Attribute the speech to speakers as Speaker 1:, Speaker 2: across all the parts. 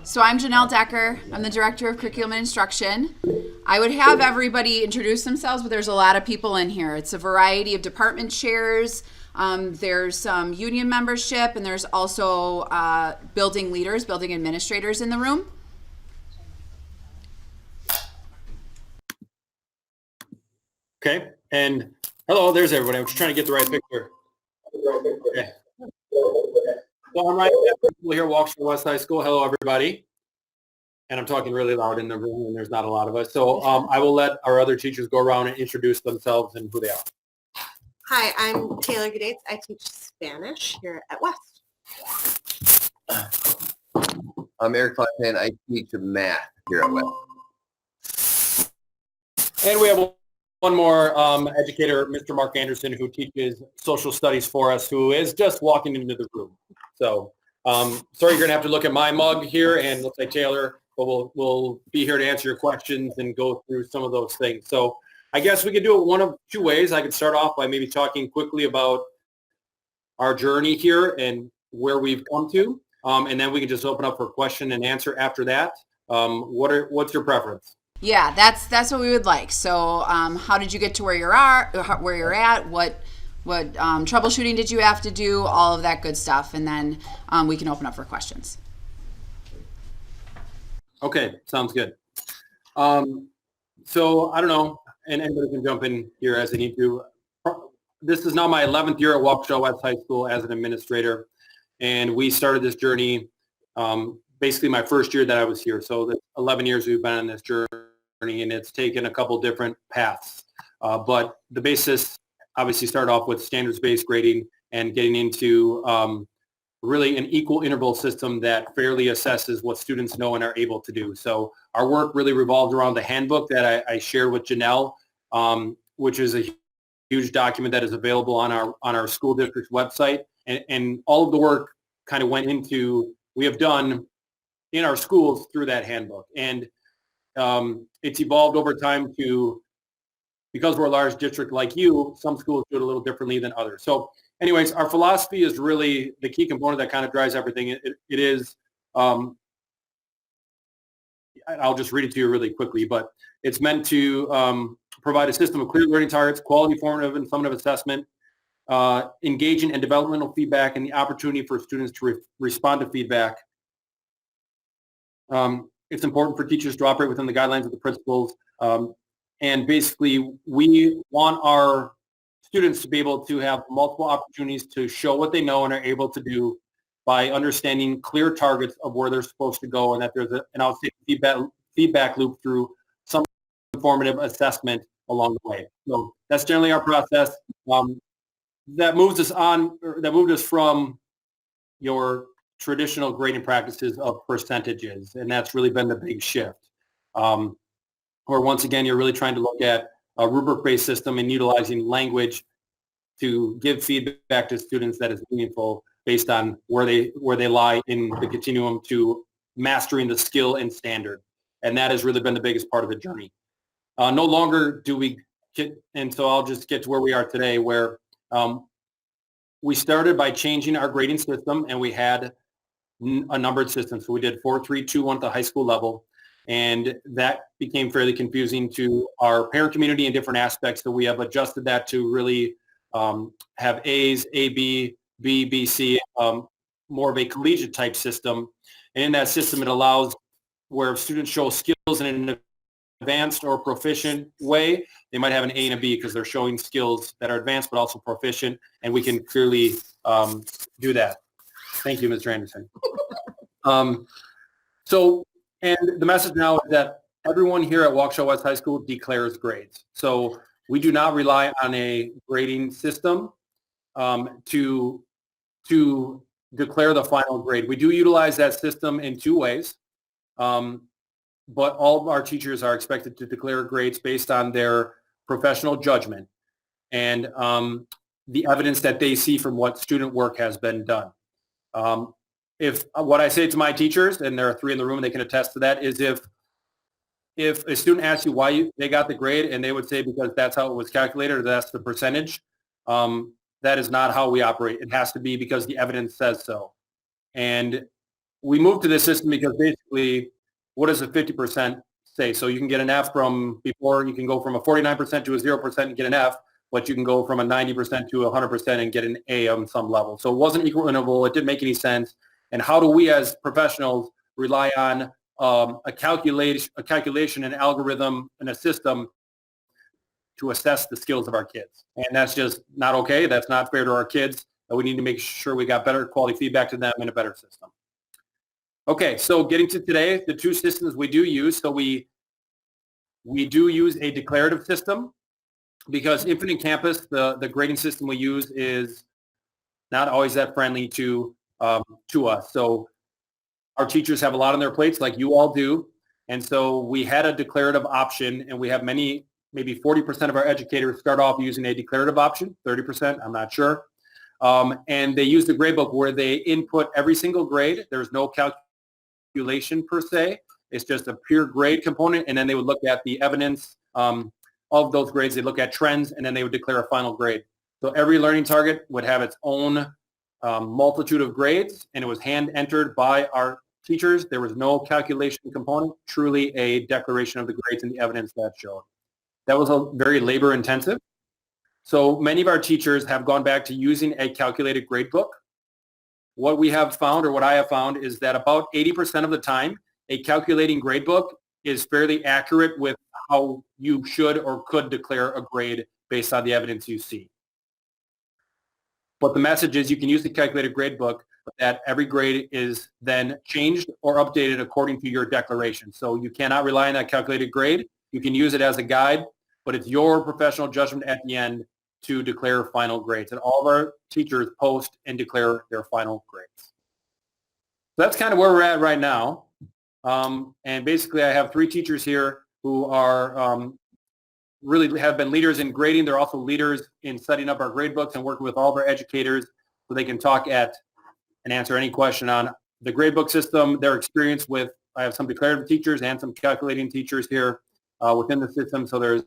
Speaker 1: So I'm Janelle Decker. I'm the Director of Curriculum and Instruction. I would have everybody introduce themselves, but there's a lot of people in here. It's a variety of department chairs. There's some union membership, and there's also building leaders, building administrators in the room.
Speaker 2: Okay, and hello, there's everybody. I'm just trying to get the right picture. Okay. So I'm right here at Waukesha West High School. Hello, everybody. And I'm talking really loud in the room, and there's not a lot of us. So I will let our other teachers go around and introduce themselves and who they are.
Speaker 3: Hi, I'm Taylor Gates. I teach Spanish here at West.
Speaker 4: I'm Eric Fontaine. I teach math here at West.
Speaker 2: And we have one more educator, Mr. Mark Anderson, who teaches social studies for us, who is just walking into the room. So sorry, you're going to have to look at my mug here, and looks like Taylor, but we'll be here to answer your questions and go through some of those things. So I guess we could do it one of two ways. I could start off by maybe talking quickly about our journey here and where we've come to, and then we can just open up for question and answer after that. What's your preference?
Speaker 1: Yeah, that's what we would like. So, how did you get to where you're at? What troubleshooting did you have to do? All of that good stuff, and then we can open up for questions.
Speaker 2: Okay, sounds good. So I don't know, and anybody can jump in here as they need to. This is now my 11th year at Waukesha West High School as an administrator, and we started this journey basically my first year that I was here. So the 11 years we've been on this journey, and it's taken a couple different paths. But the basis obviously started off with standards-based grading and getting into really an equal interval system that fairly assesses what students know and are able to do. So our work really revolved around the handbook that I shared with Janelle, which is a huge document that is available on our school district's website. And all of the work kind of went into, we have done in our schools through that handbook. And it's evolved over time to, because we're a large district like you, some schools do it a little differently than others. So anyways, our philosophy is really the key component that kind of drives everything. It is, I'll just read it to you really quickly, but it's meant to provide a system of clear learning targets, quality formative and summative assessment, engaging and developmental feedback, and the opportunity for students to respond to feedback. It's important for teachers to operate within the guidelines of the principles. And basically, we want our students to be able to have multiple opportunities to show what they know and are able to do by understanding clear targets of where they're supposed to go, and that there's an outstanding feedback loop through some informative assessment along the way. So that's generally our process. That moved us from your traditional grading practices of percentages, and that's really been the big shift. Or once again, you're really trying to look at a rubric-based system and utilizing language to give feedback to students that is meaningful based on where they lie in the continuum to mastering the skill and standard. And that has really been the biggest part of the journey. No longer do we get, and so I'll just get to where we are today, where we started by changing our grading system, and we had a numbered system. So we did 4, 3, 2, 1 at the high school level. And that became fairly confusing to our parent community in different aspects. So we have adjusted that to really have A's, A, B, B, B, C, more of a collegiate type system. And in that system, it allows where students show skills in an advanced or proficient way, they might have an A and a B because they're showing skills that are advanced but also proficient. And we can clearly do that. Thank you, Mr. Anderson. And the message now is that everyone here at Waukesha West High School declares grades. So we do not rely on a grading system to declare the final grade. We do utilize that system in two ways, but all of our teachers are expected to declare grades based on their professional judgment and the evidence that they see from what student work has been done. If what I say to my teachers, and there are 3 in the room, and they can attest to that, is if a student asks you why they got the grade, and they would say because that's how it was calculated, or that's the percentage, that is not how we operate. It has to be because the evidence says so. And we moved to this system because basically, what does a 50% say? So you can get an F from before, you can go from a 49% to a 0% and get an F, but you can go from a 90% to 100% and get an A on some level. So it wasn't equal interval. It didn't make any sense. And how do we as professionals rely on a calculation, an algorithm, and a system to assess the skills of our kids? And that's just not okay. That's not fair to our kids. We need to make sure we got better quality feedback to them in a better system. Okay, so getting to today, the two systems we do use. So we do use a declarative system because Infinite Campus, the grading system we use is not always that friendly to us. So our teachers have a lot on their plates like you all do. And so we had a declarative option, and we have maybe 40% of our educators start off using a declarative option, 30%, I'm not sure. And they use the gradebook where they input every single grade. There's no calculation per se. It's just a pure grade component. And then they would look at the evidence of those grades. They look at trends, and then they would declare a final grade. So every learning target would have its own multitude of grades, and it was hand entered by our teachers. There was no calculation component, truly a declaration of the grades and the evidence that showed. That was a very labor intensive. So many of our teachers have gone back to using a calculated grade book. What we have found, or what I have found, is that about 80% of the time, a calculating grade book is fairly accurate with how you should or could declare a grade based on the evidence you see. But the message is you can use the calculated grade book, but that every grade is then changed or updated according to your declaration. So you cannot rely on that calculated grade. You can use it as a guide, but it's your professional judgment at the end to declare final grades. And all of our teachers post and declare their final grades. So that's kind of where we're at right now. And basically I have 3 teachers here who are really have been leaders in grading. They're also leaders in setting up our grade books and working with all of our educators so they can talk at and answer any question on the grade book system, their experience with, I have some declarative teachers and some calculating teachers here within the system. So there's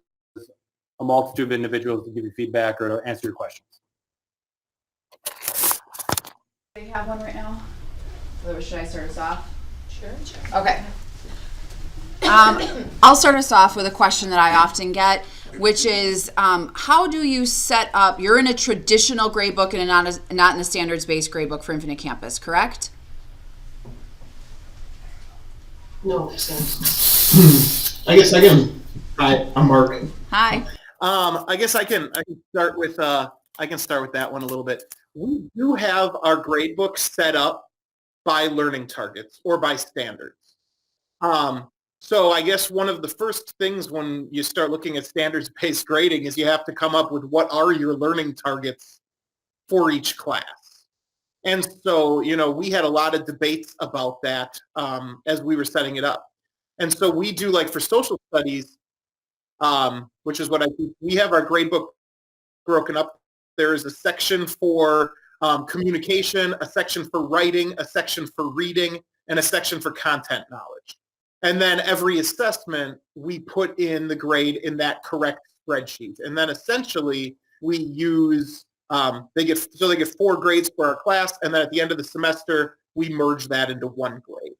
Speaker 2: a multitude of individuals to give you feedback or to answer your questions.
Speaker 1: Do you have one right now? Or should I start us off?
Speaker 3: Sure.
Speaker 1: Okay. I'll start us off with a question that I often get, which is how do you set up, you're in a traditional grade book and not in a standards-based grade book for Infinite Campus, correct?
Speaker 5: No. I guess I can. Hi, I'm Mark.
Speaker 1: Hi.
Speaker 5: I guess I can start with that one a little bit. We do have our grade book set up by learning targets or by standards. So I guess one of the first things when you start looking at standards-based grading is you have to come up with what are your learning targets for each class. And so, we had a lot of debates about that as we were setting it up. And so we do, like for social studies, which is what I think, we have our grade book broken up. There is a section for communication, a section for writing, a section for reading, and a section for content knowledge. And then every assessment, we put in the grade in that correct spreadsheet. And then essentially we use, they get 4 grades for our class. And then at the end of the semester, we merge that into 1 grade.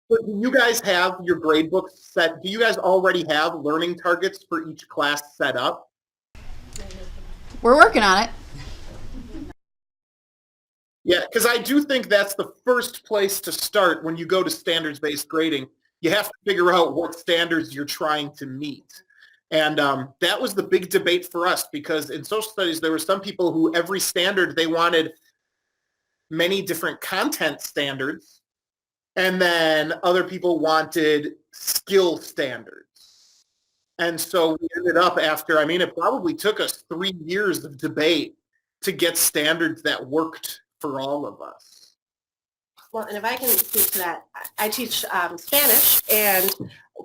Speaker 5: So do you guys have your grade book set? Do you guys already have learning targets for each class set up?
Speaker 1: We're working on it.
Speaker 5: Yeah, because I do think that's the first place to start when you go to standards-based grading. You have to figure out what standards you're trying to meet. And that was the big debate for us because in social studies, there were some people who every standard, they wanted many different content standards. And then other people wanted skill standards. And so we ended up after, it probably took us 3 years of debate to get standards that worked for all of us.
Speaker 3: Well, and if I can speak to that, I teach Spanish, and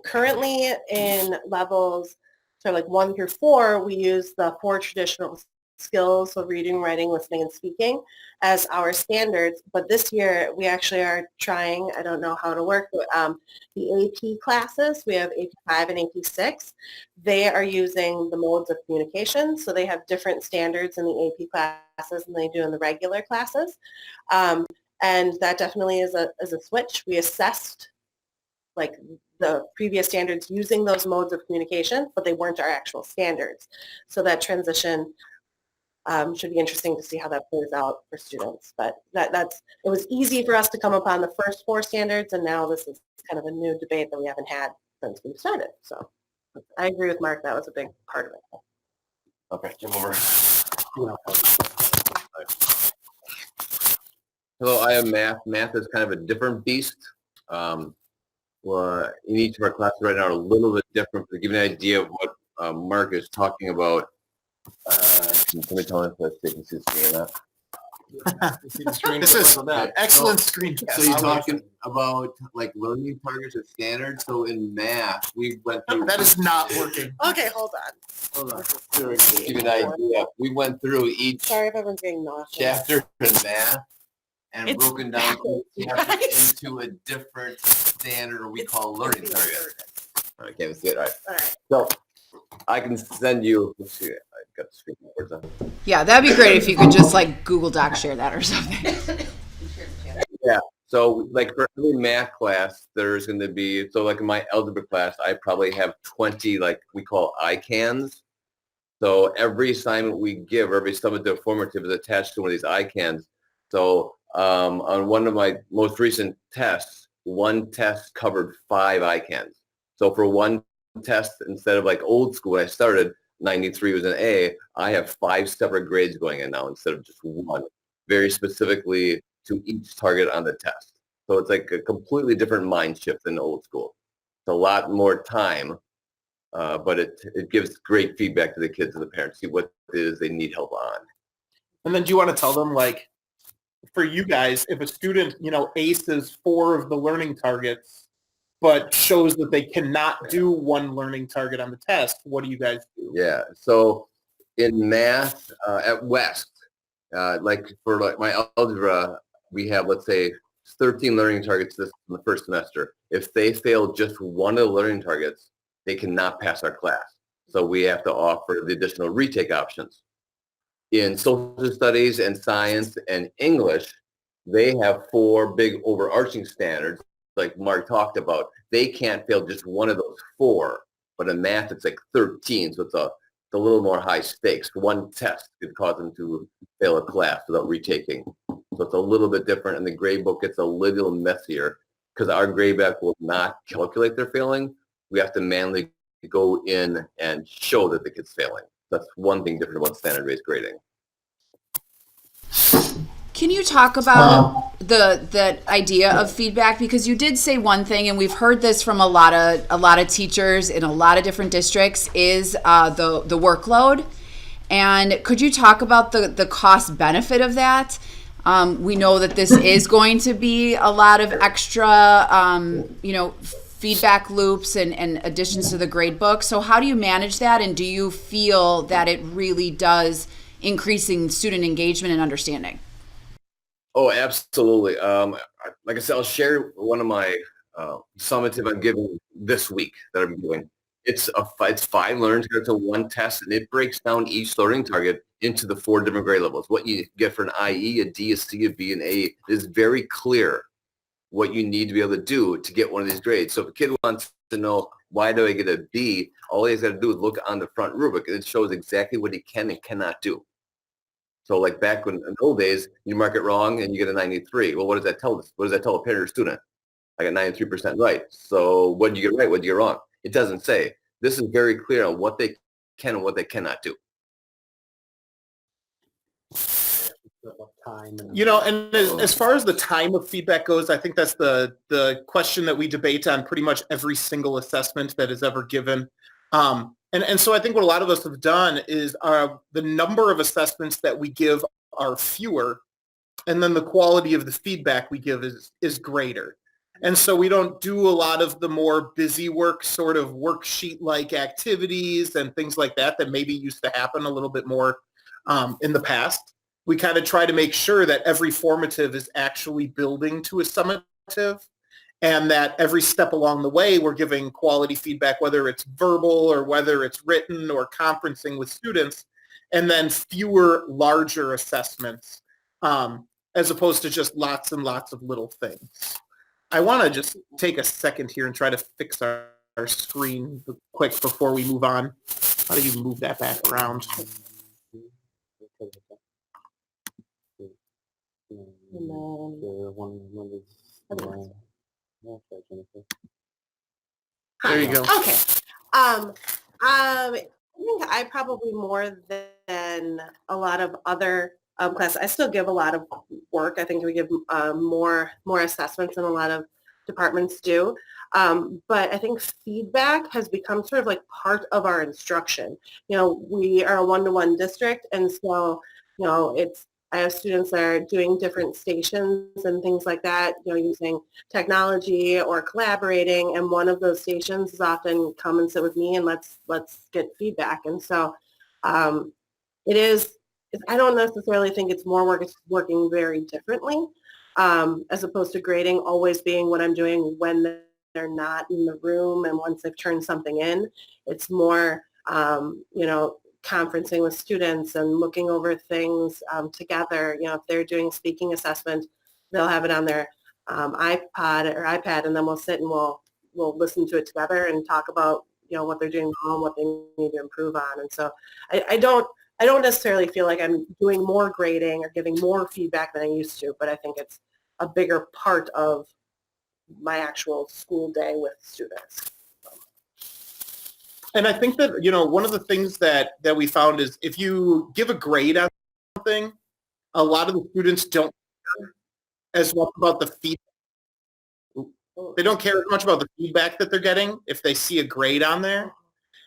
Speaker 3: currently in levels, so like 1 through 4, we use the 4 traditional skills, so reading, writing, listening, and speaking, as our standards. But this year, we actually are trying, I don't know how to work, but the AP classes, we have AP 5 and AP 6. They are using the modes of communication, so they have different standards in the AP classes than they do in the regular classes. And that definitely is a switch. We assessed like the previous standards using those modes of communication, but they weren't our actual standards. So that transition should be interesting to see how that plays out for students. But it was easy for us to come upon the first 4 standards, and now this is kind of a new debate that we haven't had since we started. So I agree with Mark. That was a big part of it.
Speaker 4: Okay, Jim over. Hello, I am math. Math is kind of a different beast. Well, in each of our classes right now are a little bit different. To give you an idea of what Mark is talking about, can somebody tell us if they can see the screen or not?
Speaker 5: This is excellent screen.
Speaker 4: So you're talking about like learning targets or standards. So in math, we went through.
Speaker 5: That is not working.
Speaker 3: Okay, hold on.
Speaker 4: Hold on. To give you an idea, we went through each
Speaker 3: Sorry if everyone's getting nauseous.
Speaker 4: chapter in math and
Speaker 3: It's
Speaker 4: broken down each chapter
Speaker 3: backwards.
Speaker 4: into a different standard we call learning target. I can't even see it. All right.
Speaker 3: All right.
Speaker 4: So I can send you. Let's see. I got the screen boards up.
Speaker 1: Yeah, that'd be great if you could just like Google Doc share that or something.
Speaker 4: Yeah. So like for every math class, there's going to be, so like in my algebra class, I probably have 20, like we call ICANs. So every assignment we give, or every summative formative is attached to one of these ICANs. So on one of my most recent tests, one test covered 5 ICANs. So for one test, instead of like old school when I started, 93 was an A, I have 5 separate grades going in now instead of just one, very specifically to each target on the test. So it's like a completely different mind shift than old school. It's a lot more time, but it gives great feedback to the kids and the parents, see what it is they need help on.
Speaker 5: And then do you want to tell them, like, for you guys, if a student, aces 4 of the learning targets, but shows that they cannot do one learning target on the test, what do you guys do?
Speaker 4: Yeah. So in math at West, like for like my algebra, we have, let's say, 13 learning targets in the first semester. If they fail just one of the learning targets, they cannot pass our class. So we have to offer the additional retake options. In social studies and science and English, they have 4 big overarching standards, like Mark talked about. They can't fail just one of those 4, but in math, it's like 13. So it's a little more high stakes. One test could cause them to fail a class without retaking. So it's a little bit different, and the grade book gets a little messier because our grade book will not calculate their failing. We have to manually go in and show that the kid's failing. That's one thing different about standard-based grading.
Speaker 1: Can you talk about the idea of feedback? Because you did say one thing, and we've heard this from a lot of teachers in a lot of different districts, is the workload. And could you talk about the cost benefit of that? We know that this is going to be a lot of extra, feedback loops and additions to the grade book. So how do you manage that? And do you feel that it really does increasing student engagement and understanding?
Speaker 4: Oh, absolutely. Like I said, I'll share one of my summative I'm giving this week that I'm doing. It's 5 learning targets to 1 test, and it breaks down each learning target into the 4 different grade levels. What you get for an IE, a D, a C, a B, and A is very clear what you need to be able to do to get one of these grades. So if a kid wants to know, why do I get a B, all he's got to do is look on the front rubric, and it shows exactly what he can and cannot do. So like back in the old days, you mark it wrong and you get a 93. Well, what does that tell us? What does that tell a parent or student? I got 93% right. So what did you get right? What did you get wrong? It doesn't say. This is very clear on what they can and what they cannot do.
Speaker 5: And as far as the time of feedback goes, I think that's the question that we debate on pretty much every single assessment that is ever given. And so I think what a lot of us have done is the number of assessments that we give are fewer, and then the quality of the feedback we give is greater. And so we don't do a lot of the more busy work, sort of worksheet-like activities and things like that maybe used to happen a little bit more in the past. We kind of try to make sure that every formative is actually building to a summative, and that every step along the way we're giving quality feedback, whether it's verbal or whether it's written or conferencing with students, and then fewer larger assessments as opposed to just lots and lots of little things. I want to just take a second here and try to fix our screen quick before we move on. How do you move that back around? There you go.
Speaker 3: Okay. I think I probably more than a lot of other classes. I still give a lot of work. I think we give more assessments than a lot of departments do. But I think feedback has become sort of like part of our instruction. You know, we are a one-to-one district, and so, you know, I have students that are doing different stations and things like that, you know, using technology or collaborating, and one of those stations is often come and sit with me and let's get feedback. And so it is, I don't necessarily think it's more work, it's working very differently, as opposed to grading always being what I'm doing when they're not in the room and once they've turned something in. It's more, you know, conferencing with students and looking over things together. You know, if they're doing speaking assessment, they'll have it on their iPod or iPad, and then we'll sit and we'll listen to it together and talk about, you know, what they're doing wrong, what they need to improve on. And so I don't necessarily feel like I'm doing more grading or giving more feedback than I used to, but I think it's a bigger part of my actual school day with students.
Speaker 5: And I think that, you know, one of the things that we found is if you give a grade on something, a lot of the students don't care as much about the feedback. They don't care as much about the feedback that they're getting if they see a grade on there.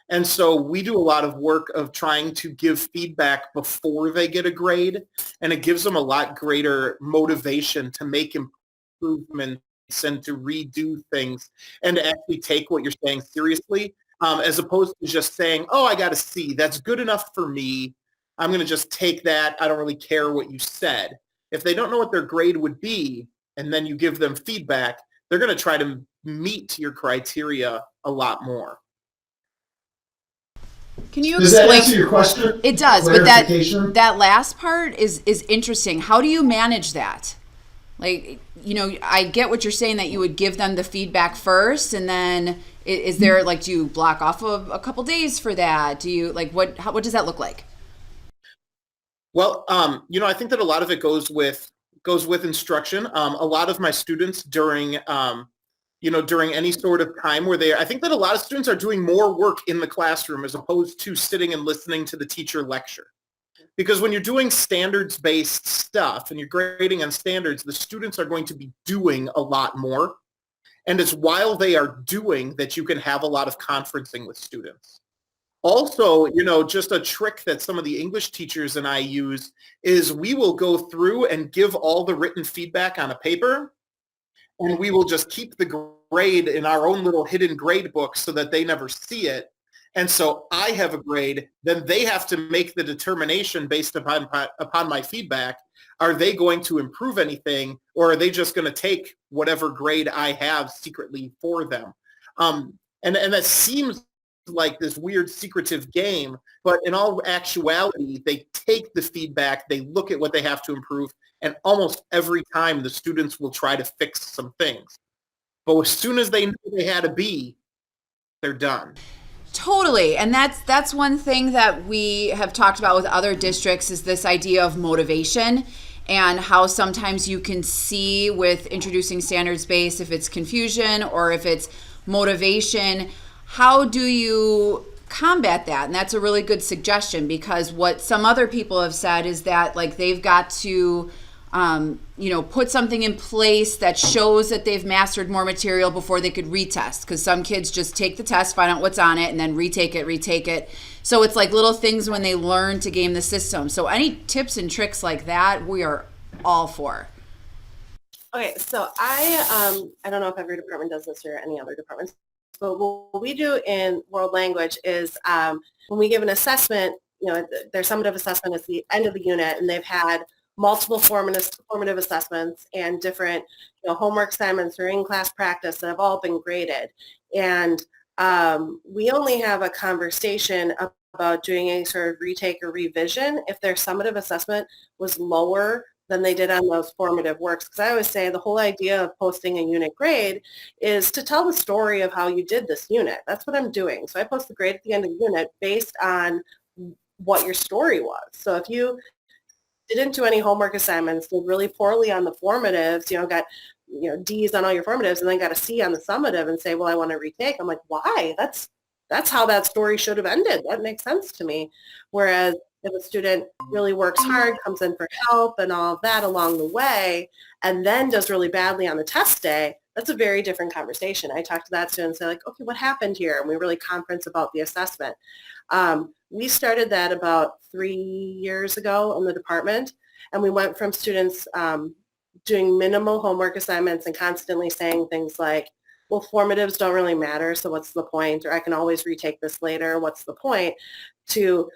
Speaker 5: And so we do a lot of work of trying to give feedback before they get a grade, and it gives them a lot greater motivation to make improvements and to redo things and to actually take what you're saying seriously. As opposed to just saying, oh, I got a C. That's good enough for me. I'm going to just take that. I don't really care what you said. If they don't know what their grade would be, and then you give them feedback, they're going to try to meet your criteria a lot more.
Speaker 1: Can you
Speaker 6: Does
Speaker 1: explain?
Speaker 6: that answer your question?
Speaker 1: It does, but
Speaker 6: Clarification?
Speaker 1: that last part is interesting. How do you manage that? Like, you know, I get what you're saying, that you would give them the feedback first, and then is there, like, do you block off a couple days for that? Do you, like, what does that look like?
Speaker 5: Well, you know, I think that a lot of it goes with instruction. A lot of my students during, you know, during any sort of time where I think that a lot of students are doing more work in the classroom as opposed to sitting and listening to the teacher lecture. Because when you're doing standards-based stuff and you're grading on standards, the students are going to be doing a lot more. And it's while they are doing that you can have a lot of conferencing with students. Also, you know, just a trick that some of the English teachers and I use is we will go through and give all the written feedback on a paper, and we will just keep the grade in our own little hidden grade book so that they never see it. And so I have a grade, then they have to make the determination based upon my feedback. Are they going to improve anything, or are they just going to take whatever grade I have secretly for them? And that seems like this weird secretive game, but in all actuality, they take the feedback, they look at what they have to improve, and almost every time the students will try to fix some things. But as soon as they know they had a B, they're done.
Speaker 1: Totally. And that's one thing that we have talked about with other districts, is this idea of motivation, and how sometimes you can see with introducing standards-based if it's confusion or if it's motivation. How do you combat that? And that's a really good suggestion, because what some other people have said is that, like, they've got to you know, put something in place that shows that they've mastered more material before they could retest, because some kids just take the test, find out what's on it, and then retake it. So it's like little things when they learn to game the system. So any tips and tricks like that, we are all for.
Speaker 3: Okay, so I don't know if every department does this or any other departments, but what we do in world language is when we give an assessment, you know, their summative assessment is the end of the unit, and they've had multiple formative assessments and different, you know, homework assignments or in-class practice that have all been graded. And we only have a conversation about doing any sort of retake or revision if their summative assessment was lower than they did on those formative works. Because I always say the whole idea of posting a unit grade is to tell the story of how you did this unit. That's what I'm doing. So I post the grade at the end of the unit based on what your story was. So if you didn't do any homework assignments, did really poorly on the formatives, got D's on all your formatives and then got a C on the summative and say, well, I want to retake. I'm like, why? That's how that story should have ended. That makes sense to me. Whereas if a student really works hard, comes in for help and all of that along the way, and then does really badly on the test day, that's a very different conversation. I talk to that student and say like, okay, what happened here? And we really conference about the assessment. We started that about 3 years ago in the department, and we went from students doing minimal homework assignments and constantly saying things like, well, formatives don't really matter, so what's the point? Or I can always retake this later, what's the point? To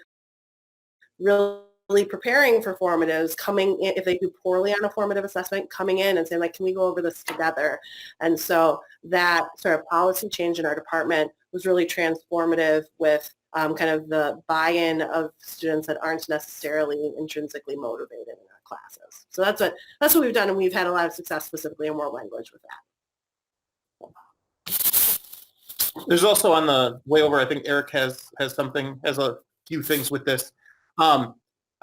Speaker 3: really preparing for formatives, coming in, if they do poorly on a formative assessment, coming in and saying like, can we go over this together? And so that sort of policy change in our department was really transformative with kind of the buy-in of students that aren't necessarily intrinsically motivated in our classes. So that's what we've done, and we've had a lot of success specifically in world language with that.
Speaker 5: There's also on the way over, I think Eric has a few things with this. I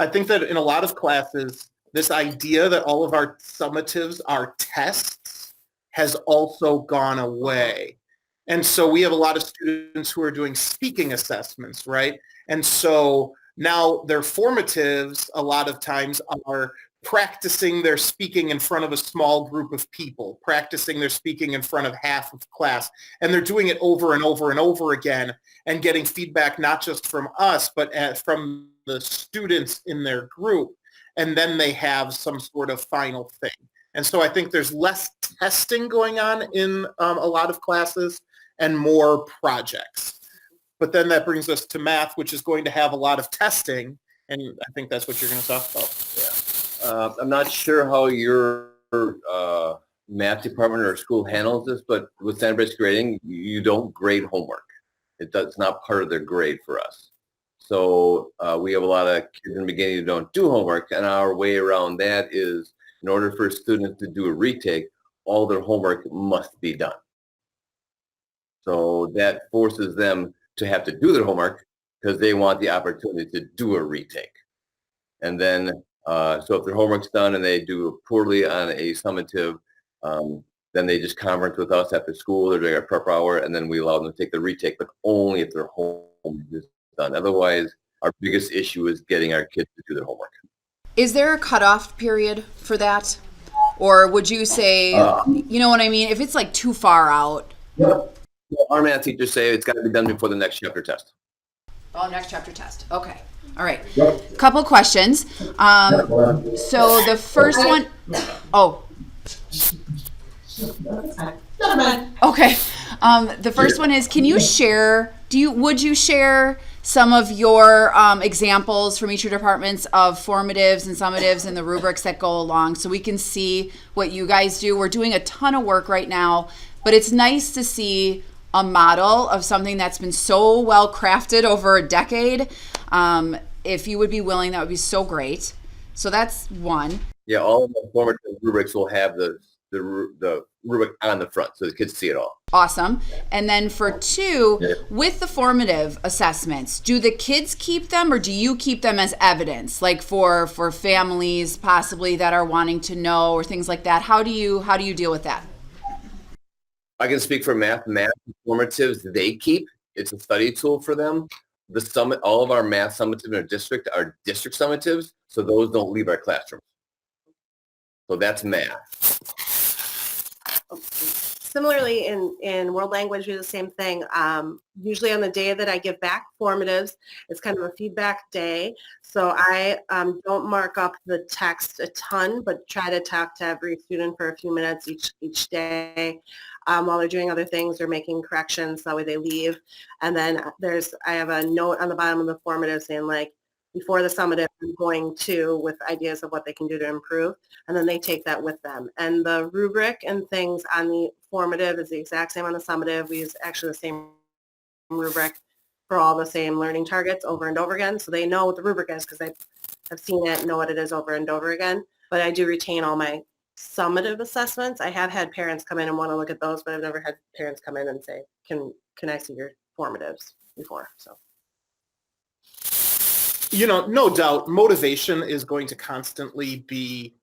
Speaker 5: think that in a lot of classes, this idea that all of our summatives are tests has also gone away. And so we have a lot of students who are doing speaking assessments, right? And so now their formatives a lot of times are practicing their speaking in front of a small group of people, practicing their speaking in front of half of class. And they're doing it over and over and over again and getting feedback not just from us, but from the students in their group. And then they have some sort of final thing. And so I think there's less testing going on in a lot of classes and more projects. But then that brings us to math, which is going to have a lot of testing. And I think that's what you're going to talk about.
Speaker 4: Yeah. I'm not sure how your math department or school handles this, but with standardized grading, you don't grade homework. It's not part of their grade for us. So we have a lot of kids in the beginning who don't do homework, and our way around that is in order for students to do a retake, all their homework must be done. So that forces them to have to do their homework because they want the opportunity to do a retake. And then, so if their homework's done and they do poorly on a summative, then they just conference with us after school. They're doing a prep hour, and then we allow them to take the retake, but only if their homework is done. Otherwise, our biggest issue is getting our kids to do their homework.
Speaker 1: Is there a cutoff period for that? Or would you say, you know what I mean? If it's like too far out.
Speaker 4: Yep. Our math teachers say it's got to be done before the next chapter test.
Speaker 1: Oh, next chapter test. Okay. All right. Couple questions. So the first one, okay. The first one is, can you share, would you share some of your examples from each of your departments of formatives and summatives and the rubrics that go along so we can see what you guys do? We're doing a ton of work right now, but it's nice to see a model of something that's been so well crafted over a decade. If you would be willing, that would be so great. So that's one.
Speaker 4: Yeah, all of the formative rubrics will have the rubric on the front so the kids see it all.
Speaker 1: Awesome. And then for two, with the formative assessments, do the kids keep them or do you keep them as evidence, like for families possibly that are wanting to know or things like that? How do you deal with that?
Speaker 4: I can speak for math formatives they keep. It's a study tool for them. All of our math summatives in our district are district summatives, so those don't leave our classroom. So that's math.
Speaker 3: Similarly, in world language, we do the same thing. Usually on the day that I give back formatives, it's kind of a feedback day. So I don't mark up the text a ton, but try to talk to every student for a few minutes each day while they're doing other things or making corrections. That way they leave. And then I have a note on the bottom of the formative saying like, before the summative, I'm going to with ideas of what they can do to improve, and then they take that with them. And the rubric and things on the formative is the exact same on the summative. We use actually the same rubric for all the same learning targets over and over again, so they know what the rubric is because they have seen it, know what it is over and over again. but I do retain all my summative assessments. I have had parents come in and want to look at those, but I've never had parents come in and say, can I see your formatives before? So.
Speaker 5: No doubt motivation is going to constantly be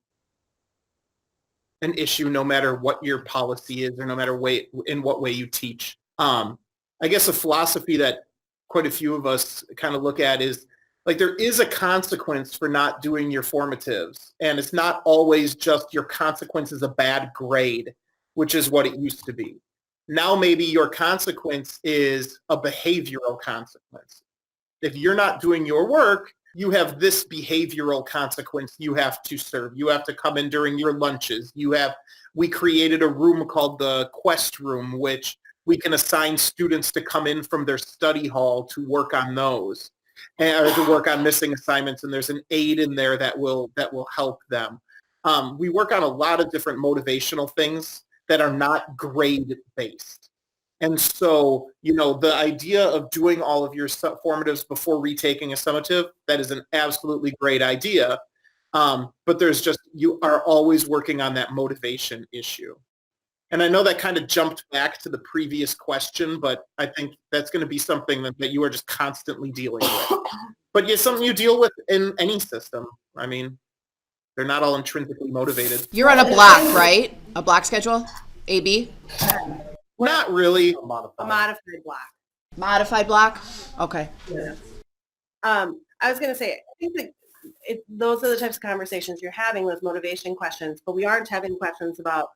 Speaker 5: an issue no matter what your policy is or no matter in what way you teach. I guess a philosophy that quite a few of us kind of look at is like there is a consequence for not doing your formatives, and it's not always just your consequence is a bad grade, which is what it used to be. Now maybe your consequence is a behavioral consequence. If you're not doing your work, you have this behavioral consequence you have to serve. You have to come in during your lunches. We created a room called the Quest Room, which we can assign students to come in from their study hall to work on those, or to work on missing assignments. And there's an aide in there that will help them. We work on a lot of different motivational things that are not grade based. And so, the idea of doing all of your formatives before retaking a summative, that is an absolutely great idea. But you are always working on that motivation issue. And I know that kind of jumped back to the previous question, but I think that's going to be something that you are just constantly dealing with. But it's something you deal with in any system. I mean, they're not all intrinsically motivated.
Speaker 1: You're on a block, right? A block schedule? AB?
Speaker 5: Not really.
Speaker 3: A modified block.
Speaker 1: Modified block? Okay.
Speaker 3: Yeah. I was going to say, I think that those are the types of conversations you're having, those motivation questions, but we aren't having questions about,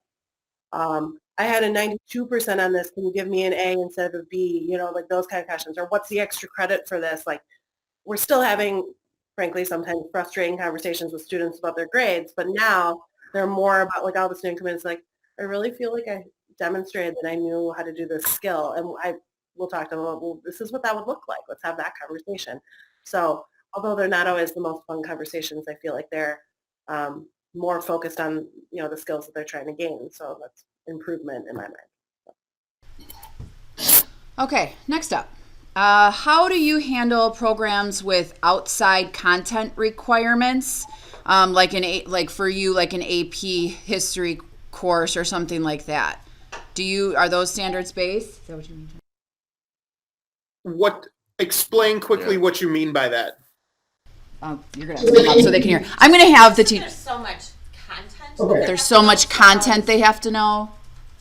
Speaker 3: I had a 92% on this, can you give me an A instead of a B, like those kind of questions, or what's the extra credit for this? Like, we're still having, frankly, sometimes frustrating conversations with students about their grades, but now they're more about, like, all the students come in, it's like, I really feel like I demonstrated that I knew how to do this skill, and we'll talk to them about, well, this is what that would look like. Let's have that conversation. So although they're not always the most fun conversations, I feel like they're more focused on, the skills that they're trying to gain. So that's improvement in my mind.
Speaker 1: Okay, next up. How do you handle programs with outside content requirements, like for you, like an AP history course or something like that? Are those standards based? Is that what you mean?
Speaker 5: Explain quickly what you mean by that.
Speaker 1: You're gonna have to speak up so they can hear. I'm gonna have the teacher.
Speaker 6: There's so much content.
Speaker 5: Okay.
Speaker 1: There's so much content they have to know.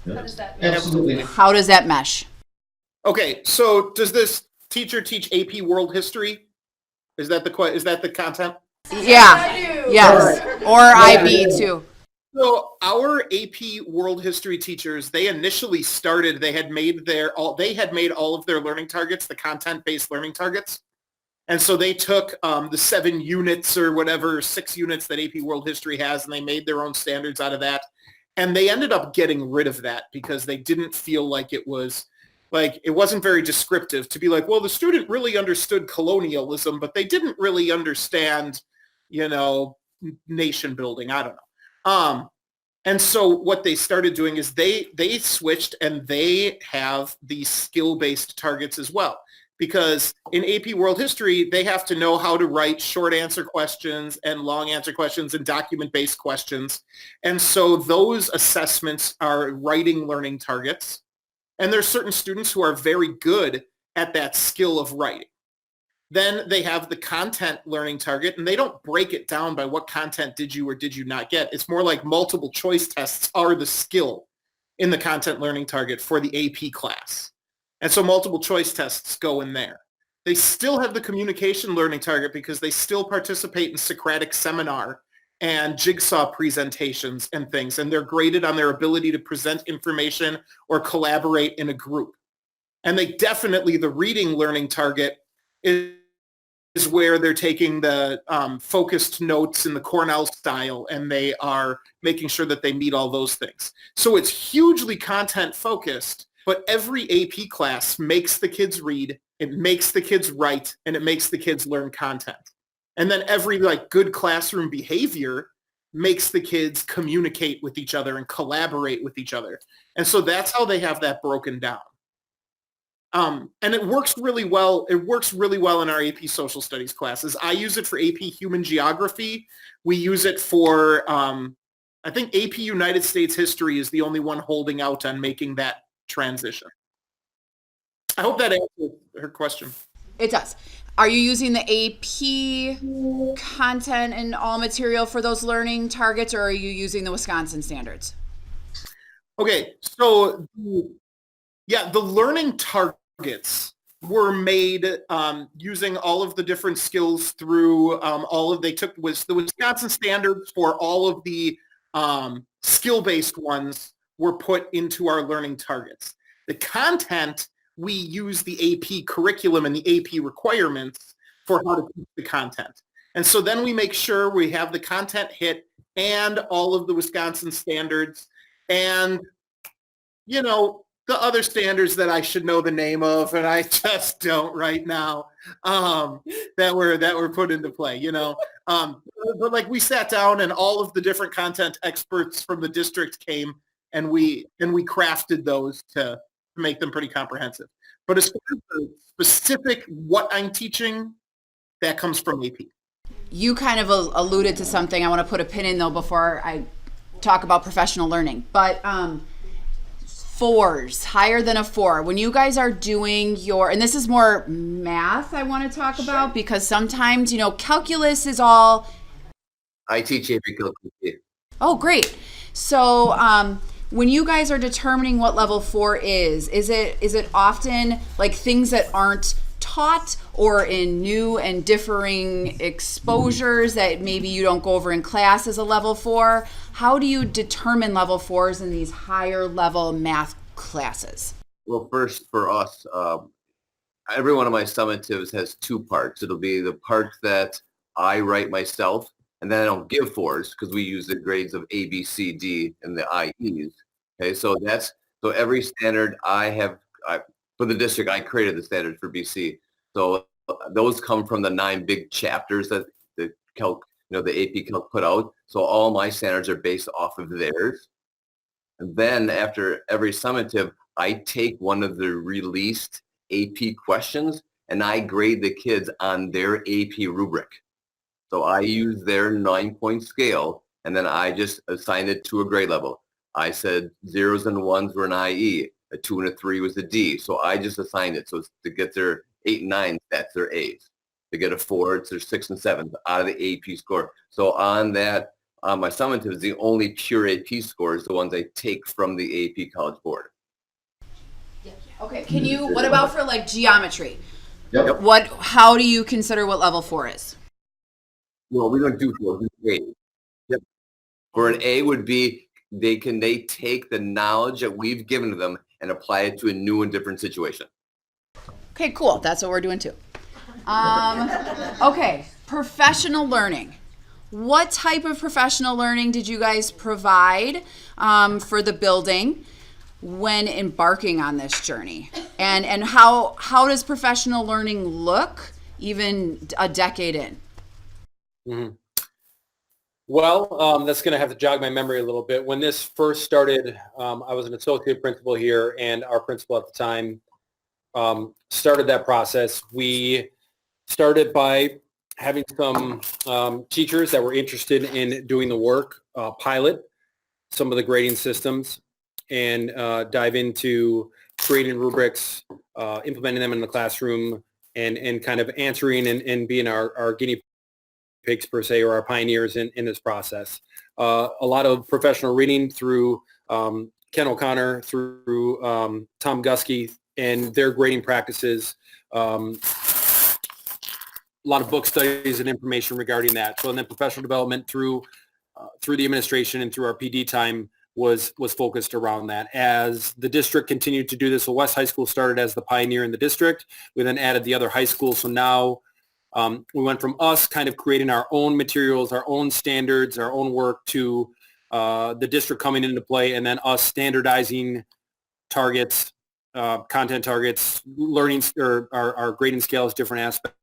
Speaker 6: How does that
Speaker 5: Absolutely.
Speaker 1: How does that mesh?
Speaker 5: Okay, so does this teacher teach AP World History? Is that the content?
Speaker 1: Yeah. Yes. Or IB too.
Speaker 5: So our AP World History teachers, they initially started. They had made all of their learning targets, the content-based learning targets, and so they took the 7 units or whatever 6 units that AP World History has, and they made their own standards out of that. And they ended up getting rid of that because they didn't feel like it wasn't very descriptive to be like, well, the student really understood colonialism, but they didn't really understand, nation building. I don't know. And so what they started doing is they switched, and they have these skill-based targets as well. Because in AP World History, they have to know how to write short answer questions and long answer questions and document-based questions. And so those assessments are writing learning targets. And there's certain students who are very good at that skill of writing. Then they have the content learning target, and they don't break it down by what content did you or did you not get. It's more like multiple choice tests are the skill in the content learning target for the AP class. And so multiple choice tests go in there. They still have the communication learning target because they still participate in Socratic seminar and jigsaw presentations and things, and they're graded on their ability to present information or collaborate in a group. And the reading learning target is where they're taking the focused notes in the Cornell style, and they are making sure that they meet all those things. So it's hugely content focused, but every AP class makes the kids read, it makes the kids write, and it makes the kids learn content. And then every good classroom behavior makes the kids communicate with each other and collaborate with each other. And so that's how they have that broken down. And it works really well. It works really well in our AP Social Studies classes. I use it for AP Human Geography. We use it for, I think AP United States History is the only one holding out on making that transition. I hope that answers her question.
Speaker 1: It does. Are you using the AP content and all material for those learning targets, or are you using the Wisconsin standards?
Speaker 5: Okay, so yeah, the learning targets were made using all of the different skills through they took was the Wisconsin standards for all of the skill-based ones were put into our learning targets. The content, we use the AP curriculum and the AP requirements for how to teach the content. And so then we make sure we have the content hit and all of the Wisconsin standards and, you know, the other standards that I should know the name of, and I just don't right now, that were put into play, you know. But like we sat down and all of the different content experts from the district came and we crafted those to make them pretty comprehensive. But as far as the specific what I'm teaching, that comes from AP.
Speaker 1: You kind of alluded to something. I want to put a pin in though before I talk about professional learning. But fours, higher than a 4. When you guys are doing and this is more math I want to talk about because sometimes, you know, calculus is all.
Speaker 4: I teach AP Calculus.
Speaker 1: Oh, great. So when you guys are determining what level 4 is it often like things that aren't taught or in new and differing exposures that maybe you don't go over in class as a level 4? How do you determine level 4s in these higher level math classes?
Speaker 4: Well, first for us, every one of my summatives has 2 parts. It'll be the part that I write myself, and then I don't give 4s because we use the grades of A, B, C, D, and the IEs. Okay, so every standard for the district, I created the standards for BC. So those come from the 9 big chapters that the AP Calc put out. So all my standards are based off of theirs. And then after every summative, I take one of the released AP questions and I grade the kids on their AP rubric. So I use their 9-point scale and then I just assign it to a grade level. I said 0s and 1s were an IE. A 2 and a 3 was a D. So I just assigned it. So it's to get their 8 and 9, that's their A's. To get a 4, it's their 6 and 7 out of the AP score. So on my summatives, the only pure AP scores, the ones I take from the AP College Board.
Speaker 1: Okay, what about for like geometry?
Speaker 4: Yep.
Speaker 1: How do you consider what level 4 is?
Speaker 4: Well, we don't do 4, we do 8. Yep. For an A would be, they take the knowledge that we've given to them and apply it to a new and different situation.
Speaker 1: Okay, cool. That's what we're doing too. Okay, professional learning. What type of professional learning did you guys provide for the building when embarking on this journey? And how does professional learning look even a decade in?
Speaker 2: Mm-hmm. Well, that's going to have to jog my memory a little bit. When this first started, I was an associate principal here, and our principal at the time started that process. We started by having some teachers that were interested in doing the work, pilot some of the grading systems, and dive into creating rubrics, implementing them in the classroom, and kind of answering and being our guinea pigs per se, or our pioneers in this process. A lot of professional reading through Ken O'Connor, through Tom Gusky and their grading practices. A lot of book studies and information regarding that. So, and then professional development through the administration and through our PD time was focused around that. As the district continued to do this, so West High School started as the pioneer in the district. We then added the other high schools. So now we went from us kind of creating our own materials, our own standards, our own work, to the district coming into play, and then us standardizing targets, content targets, learning, or our grading scales, different aspects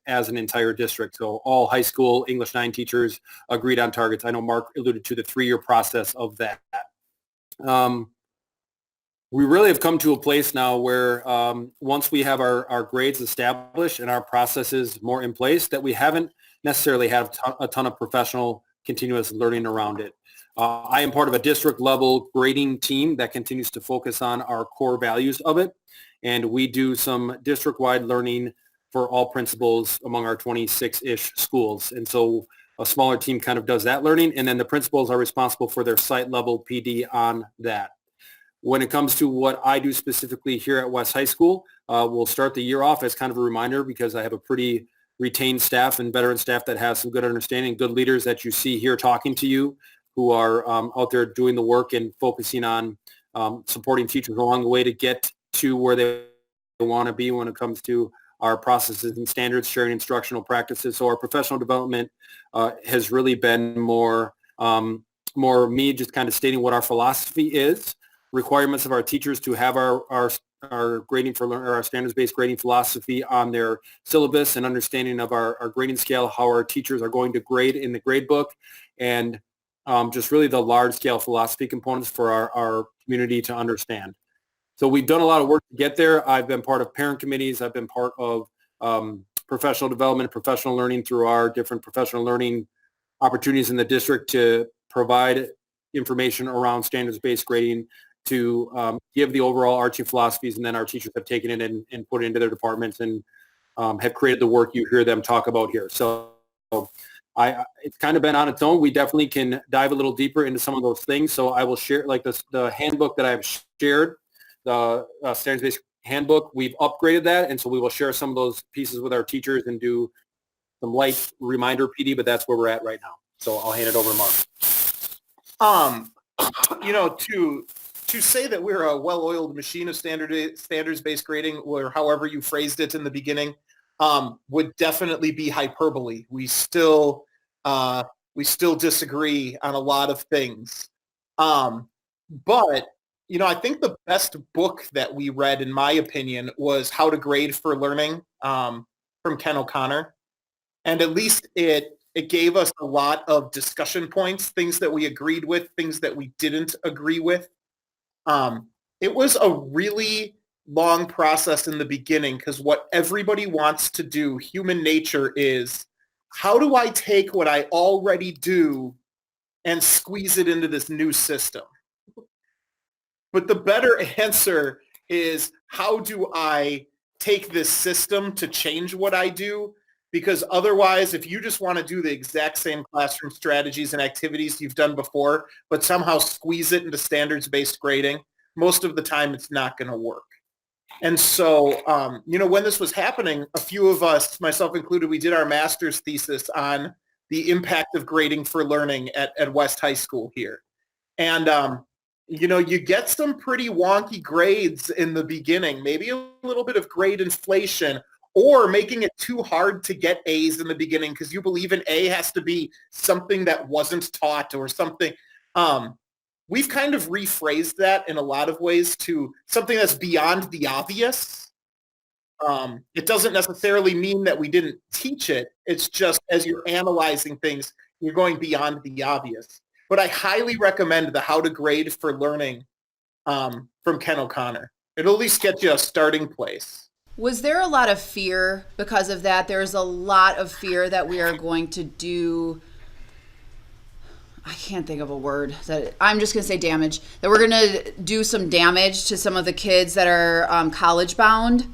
Speaker 2: as an entire district. So all high school English 9 teachers agreed on targets. I know Mark alluded to the 3-year process of that. We really have come to a place now where once we have our grades established and our processes more in place, that we haven't necessarily had a ton of professional continuous learning around it. I am part of a district level grading team that continues to focus on our core values of it. And we do some district-wide learning for all principals among our 26-ish schools. And so a smaller team kind of does that learning. And then the principals are responsible for their site level PD on that. When it comes to what I do specifically here at West High School, we'll start the year off as kind of a reminder because I have a pretty retained staff and veteran staff that has some good understanding, good leaders that you see here talking to you who are out there doing the work and focusing on supporting teachers along the way to get to where they want to be when it comes to our processes and standards, sharing instructional practices. So our professional development has really been more me just kind of stating what our philosophy is, requirements of our teachers to have our grading for or our standards-based grading philosophy on their syllabus and understanding of our grading scale, how our teachers are going to grade in the grade book, and just really the large-scale philosophy components for our community to understand. So we've done a lot of work to get there. I've been part of parent committees. I've been part of professional development, professional learning through our different professional learning opportunities in the district to provide information around standards-based grading to give the overall arching philosophies, and then our teachers have taken it and put it into their departments and have created the work you hear them talk about here. So it's kind of been on its own. We definitely can dive a little deeper into some of those things. So I will share like the handbook that I've shared, the standards-based handbook. We've upgraded that, and so we will share some of those pieces with our teachers and do some light reminder PD, but that's where we're at right now. So I'll hand it over to Mark.
Speaker 5: To say that we're a well-oiled machine of standards-based grading, or however you phrased it in the beginning, would definitely be hyperbole. We still disagree on a lot of things. But I think the best book that we read, in my opinion, was How to Grade for Learning from Ken O'Connor. And at least it gave us a lot of discussion points, things that we agreed with, things that we didn't agree with. It was a really long process in the beginning because what everybody wants to do, human nature, is how do I take what I already do and squeeze it into this new system? But the better answer is how do I take this system to change what I do? Because otherwise, if you just want to do the exact same classroom strategies and activities you've done before, but somehow squeeze it into standards-based grading, most of the time it's not going to work. And so, when this was happening, a few of us, myself included, we did our master's thesis on the impact of grading for learning at West High School here. And, you get some pretty wonky grades in the beginning, maybe a little bit of grade inflation, or making it too hard to get A's in the beginning because you believe an A has to be something that wasn't taught or something. We've kind of rephrased that in a lot of ways to something that's beyond the obvious. It doesn't necessarily mean that we didn't teach it. It's just as you're analyzing things, you're going beyond the obvious. But I highly recommend the How to Grade for Learning from Ken O'Connor. It'll at least get you a starting place.
Speaker 1: Was there a lot of fear because of that? There's a lot of fear that we are going to do, I can't think of a word, that I'm just going to say damage, that we're going to do some damage to some of the kids that are college bound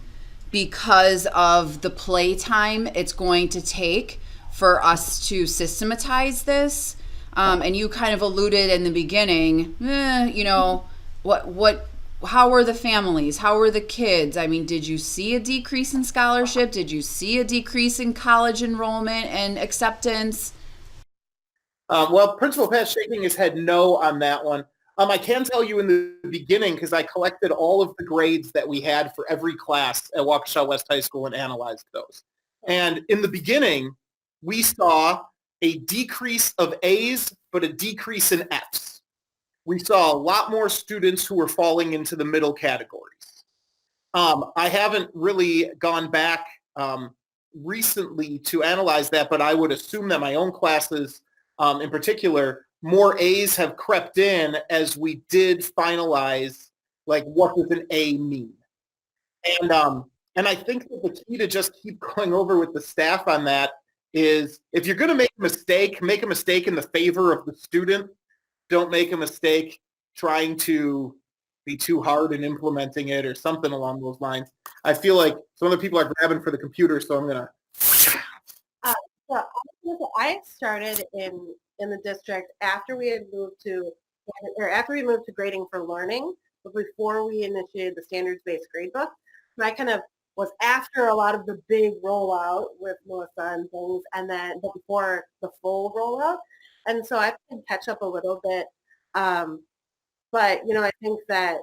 Speaker 1: because of the playtime it's going to take for us to systematize this. And you kind of alluded in the beginning, how were the families? How were the kids? I mean, did you see a decrease in scholarship? Did you see a decrease in college enrollment and acceptance?
Speaker 5: Well, Principal Pat's shaking his head no on that one. I can tell you in the beginning, because I collected all of the grades that we had for every class at Waukesha West High School and analyzed those. And in the beginning, we saw a decrease of A's, but a decrease in F's. We saw a lot more students who were falling into the middle categories. I haven't really gone back recently to analyze that, but I would assume that my own classes in particular, more A's have crept in as we did finalize Like, what does an A mean? And I think that the key to just keep going over with the staff on that is if you're going to make a mistake in the favor of the student. Don't make a mistake trying to be too hard in implementing it or something along those lines. I feel like some of the people are grabbing for the computer, so I'm going to.
Speaker 3: So I started in the district after we had moved to, or after we moved to grading for learning, but before we initiated the standards-based gradebook. So I kind of was after a lot of the big rollout with Melissa and things, and then before the full rollout. And so I can catch up a little bit. But, I think that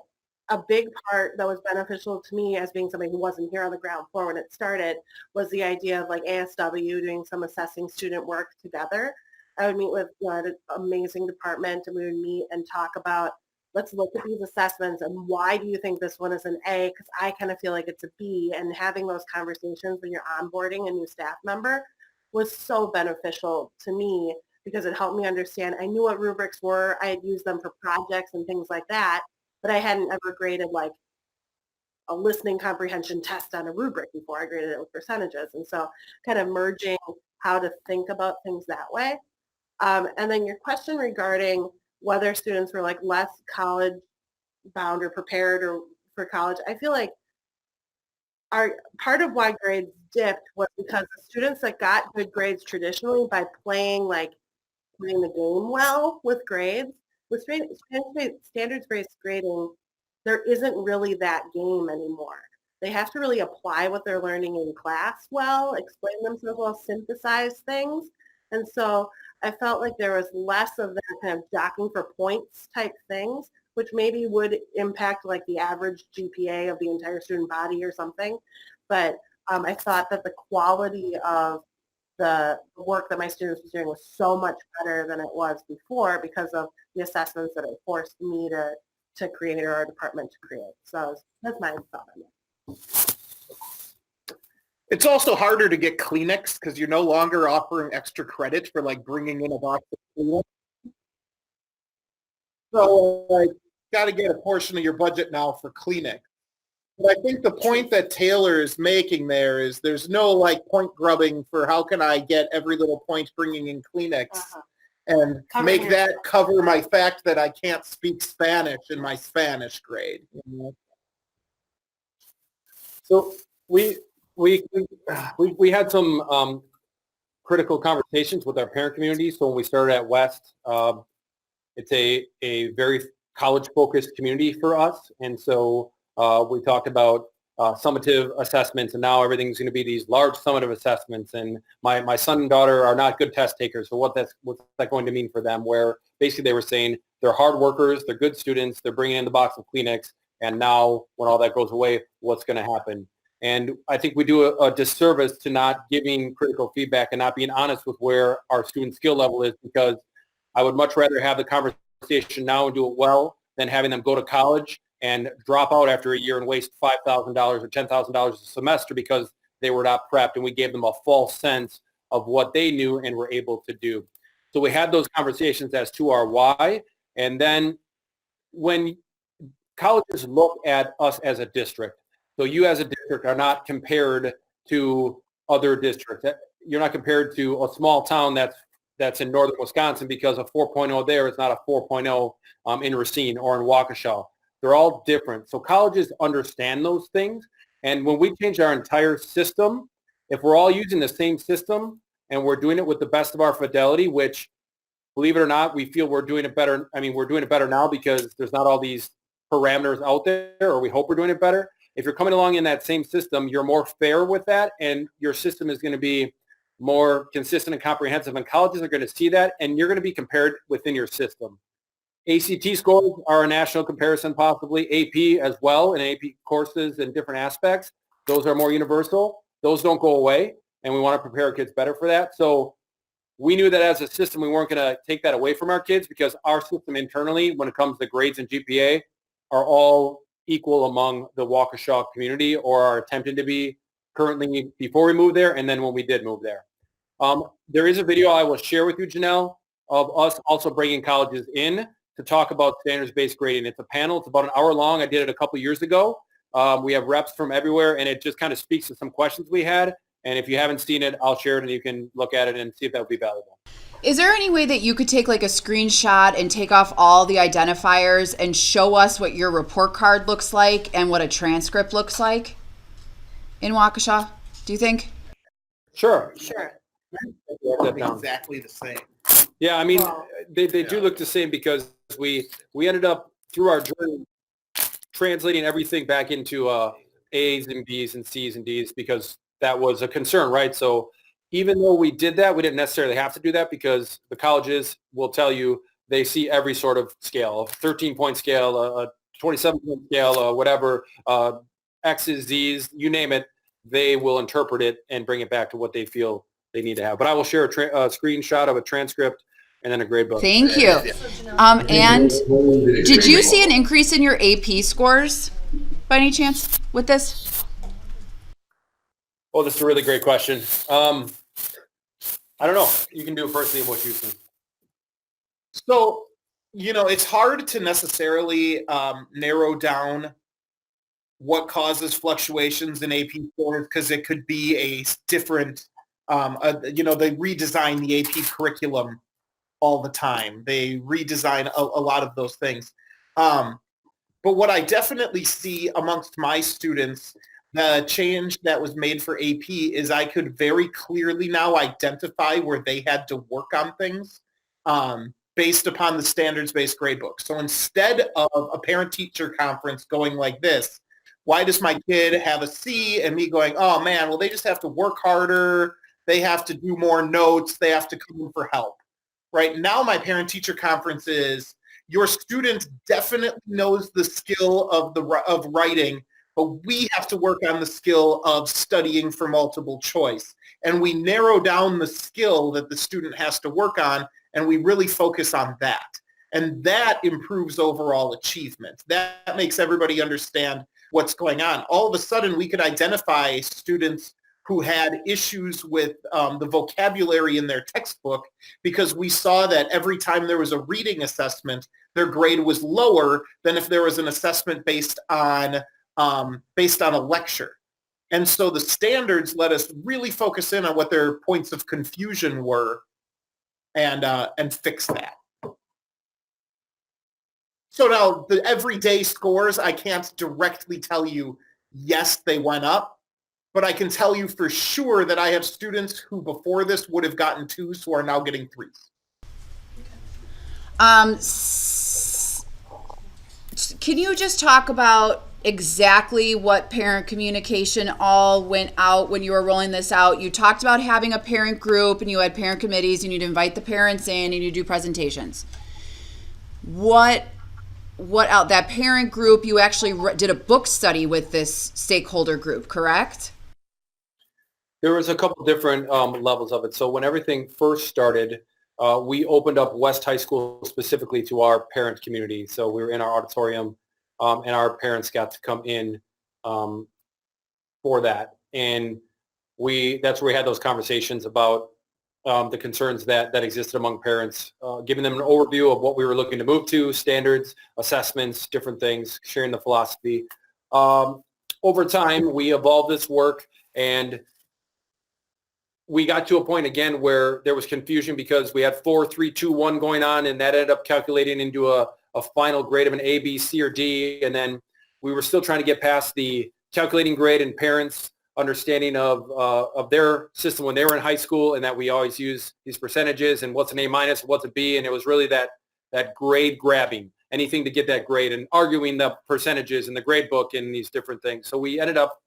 Speaker 3: a big part that was beneficial to me as being somebody who wasn't here on the ground floor when it started was the idea of like ASW doing some assessing student work together. I would meet with an amazing department, and we would meet and talk about, let's look at these assessments and why do you think this one is an A? Because I kind of feel like it's a B. And having those conversations when you're onboarding a new staff member was so beneficial to me because it helped me understand. I knew what rubrics were. I had used them for projects and things like that, but I hadn't ever graded like a listening comprehension test on a rubric before. I graded it with percentages. And so kind of merging how to think about things that way. And then your question regarding whether students were like less college bound or prepared or for college, I feel like part of why grades dipped was because the students that got good grades traditionally by playing the game well with grades, with standards-based grading, there isn't really that game anymore. They have to really apply what they're learning in class well, explain themselves well, synthesize things. And so I felt like there was less of that kind of jockeying for points type things, which maybe would impact like the average GPA of the entire student body or something. But I thought that the quality of the work that my students were doing was so much better than it was before because of the assessments that it forced me to create or our department to create. So that's my thought on it.
Speaker 5: It's also harder to get Kleenex because you're no longer offering extra credit for like bringing in a box of Kleenex. So like, got to get a portion of your budget now for Kleenex. But I think the point that Taylor is making there is there's no like point grubbing for how can I get every little point bringing in Kleenex and make that cover my fact that I can't speak Spanish in my Spanish grade.
Speaker 2: So we had some critical conversations with our parent community. So when we started at West, it's a very college-focused community for us, and so we talked about summative assessments, and now everything's going to be these large summative assessments. And my son and daughter are not good test takers, so what's that going to mean for them? Where basically they were saying they're hard workers, they're good students, they're bringing in the box of Kleenex, and now when all that goes away, what's going to happen? And I think we do a disservice to not giving critical feedback and not being honest with where our student skill level is, because I would much rather have the conversation now and do it well than having them go to college and drop out after a year and waste $5,000 or $10,000 a semester because they were not prepped and we gave them a false sense of what they knew and were able to do. So we had those conversations as to our why. And then when colleges look at us as a district, so you as a district are not compared to other districts. You're not compared to a small town that's in northern Wisconsin because a 4.0 there is not a 4.0 in Racine or in Waukesha. They're all different. So colleges understand those things. And when we change our entire system, if we're all using the same system and we're doing it with the best of our fidelity, which, believe it or not, we feel we're doing it better. I mean, we're doing it better now because there's not all these parameters out there, or we hope we're doing it better. If you're coming along in that same system, you're more fair with that, and your system is going to be more consistent and comprehensive, and colleges are going to see that, and you're going to be compared within your system. ACT scores are a national comparison, possibly AP as well, and AP courses and different aspects. Those are more universal. Those don't go away, and we want to prepare our kids better for that. So we knew that as a system, we weren't going to take that away from our kids because our system internally, when it comes to grades and GPA, are all equal among the Waukesha community, or are attempting to be currently before we moved there and then when we did move there. There is a video I will share with you, Janelle, of us also bringing colleges in to talk about standards-based grading. It's a panel. It's about an hour long. I did it a couple years ago. We have reps from everywhere, and it just kind of speaks to some questions we had. And if you haven't seen it, I'll share it, and you can look at it and see if that would be valuable.
Speaker 1: Is there any way that you could take like a screenshot and take off all the identifiers and show us what your report card looks like and what a transcript looks like in Waukesha? Do you think?
Speaker 2: Sure.
Speaker 3: Sure.
Speaker 5: Exactly the same.
Speaker 2: Yeah, I mean,
Speaker 3: Well,
Speaker 2: they do look the same because we ended up through our journey translating everything back into A's and B's and C's and D's because that was a concern, right? So even though we did that, we didn't necessarily have to do that because the colleges will tell you they see every sort of scale, a 13-point scale, a 27-point scale, whatever, X's, Z's, you name it, they will interpret it and bring it back to what they feel they need to have. But I will share a screenshot of a transcript and then a grade book.
Speaker 1: Thank you. And did you see an increase in your AP scores by any chance with this?
Speaker 2: Oh, this is a really great question. I don't know. You can do it firstly in what you think.
Speaker 5: So, it's hard to necessarily narrow down what causes fluctuations in AP scores because it could be a different, they redesign the AP curriculum all the time. They redesign a lot of those things. But what I definitely see amongst my students, the change that was made for AP is I could very clearly now identify where they had to work on things based upon the standards-based gradebook. So instead of a parent-teacher conference going like this, why does my kid have a C and me going, oh man, well they just have to work harder, they have to do more notes, they have to come in for help. Right now my parent-teacher conference is your student definitely knows the skill of writing, but we have to work on the skill of studying for multiple choice. And we narrow down the skill that the student has to work on, and we really focus on that. And that improves overall achievement. That makes everybody understand what's going on. All of a sudden, we could identify students who had issues with the vocabulary in their textbook because we saw that every time there was a reading assessment, their grade was lower than if there was an assessment based on a lecture. And so the standards let us really focus in on what their points of confusion were and fix that. So now the everyday scores, I can't directly tell you, yes, they went up, but I can tell you for sure that I have students who before this would have gotten 2s who are now getting 3s.
Speaker 1: Can you just talk about exactly what parent communication all went out when you were rolling this out? You talked about having a parent group and you had parent committees and you'd invite the parents in and you do presentations. What else? That parent group, you actually did a book study with this stakeholder group, correct?
Speaker 2: There was a couple different levels of it. So when everything first started, we opened up West High School specifically to our parent community. So we were in our auditorium and our parents got to come in for that. And that's where we had those conversations about the concerns that existed among parents, giving them an overview of what we were looking to move to, standards, assessments, different things, sharing the philosophy. Over time, we evolved this work and we got to a point again where there was confusion because we had 4, 3, 2, 1 going on, and that ended up calculating into a final grade of an A, B, C, or D. And then we were still trying to get past the calculating grade and parents' understanding of their system when they were in high school, and that we always use these percentages and what's an A minus, what's a B, and it was really that grade grabbing, anything to get that grade, and arguing the percentages in the grade book and these different things. So we ended up.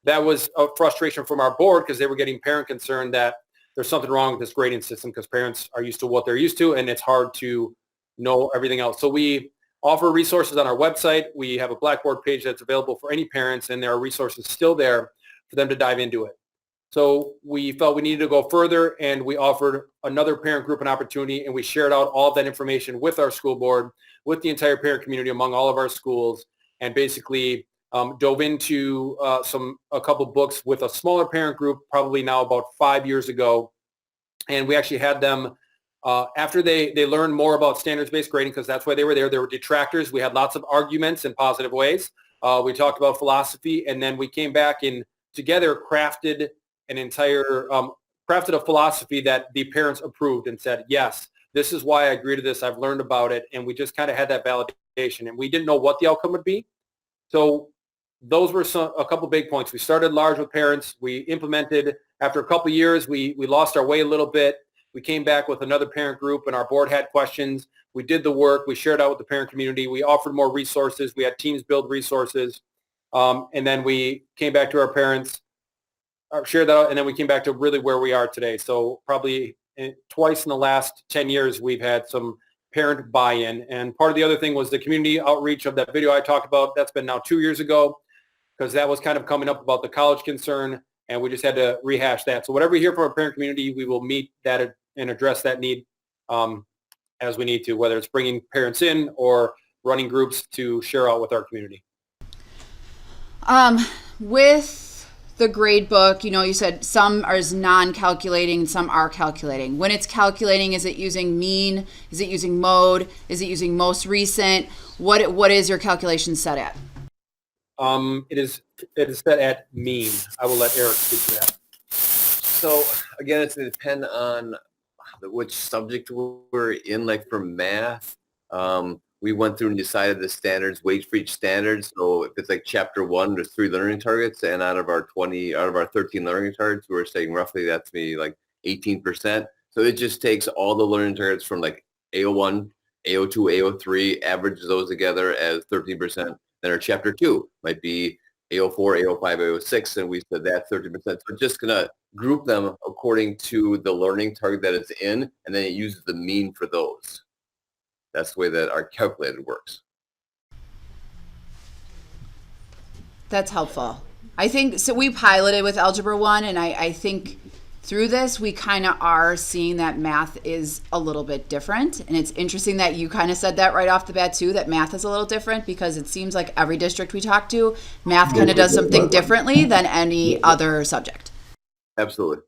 Speaker 2: That was a frustration from our board because they were getting parent concern that there's something wrong with this grading system because parents are used to what they're used to and it's hard to know everything else. So we offer resources on our website. We have a Blackboard page that's available for any parents, and there are resources still there for them to dive into it. So we felt we needed to go further, and we offered another parent group an opportunity, and we shared out all of that information with our school board, with the entire parent community among all of our schools, and basically dove into a couple books with a smaller parent group, probably now about 5 years ago. And we actually had them After they learned more about standards-based grading, because that's why they were there were detractors. We had lots of arguments in positive ways. We talked about philosophy, and then we came back and together crafted crafted a philosophy that the parents approved and said, yes, this is why I agree to this. I've learned about it. And we just kind of had that validation, and we didn't know what the outcome would be. So those were a couple big points. We started large with parents. We implemented, after a couple years, we lost our way a little bit. We came back with another parent group, and our board had questions. We did the work. We shared out with the parent community. We offered more resources. We had teams build resources. And then we came back to our parents, shared that out, and then we came back to really where we are today. So probably twice in the last 10 years, we've had some parent buy-in. And part of the other thing was the community outreach of that video I talked about. That's been now 2 years ago, because that was kind of coming up about the college concern, and we just had to rehash that. So whatever we hear from our parent community, we will meet that and address that need as we need to, whether it's bringing parents in or running groups to share out with our community.
Speaker 1: With the grade book, you said some are non-calculating, some are calculating. When it's calculating, is it using mean? Is it using mode? Is it using most recent? What is your calculation set at?
Speaker 2: It is set at mean. I will let Eric speak to that.
Speaker 4: So again, it's going to depend on which subject we're in. Like for math, we went through and decided the standards, weights for each standard. So if it's like chapter 1, there's 3 learning targets, and out of our 13 learning targets, we're saying roughly that's maybe like 18%. So it just takes all the learning targets from like AO1, AO2, AO3, averages those together as 13%. Then our chapter 2 might be AO4, AO5, AO6, and we said that's 13%. So we're just going to group them according to the learning target that it's in, and then it uses the mean for those. That's the way that our calculator works.
Speaker 1: That's helpful. I think, so we piloted with Algebra 1, and I think through this, we kind of are seeing that math is a little bit different. And it's interesting that you kind of said that right off the bat too, that math is a little different, because it seems like every district we talk to, math kind of does something differently than any other subject.
Speaker 4: Absolutely.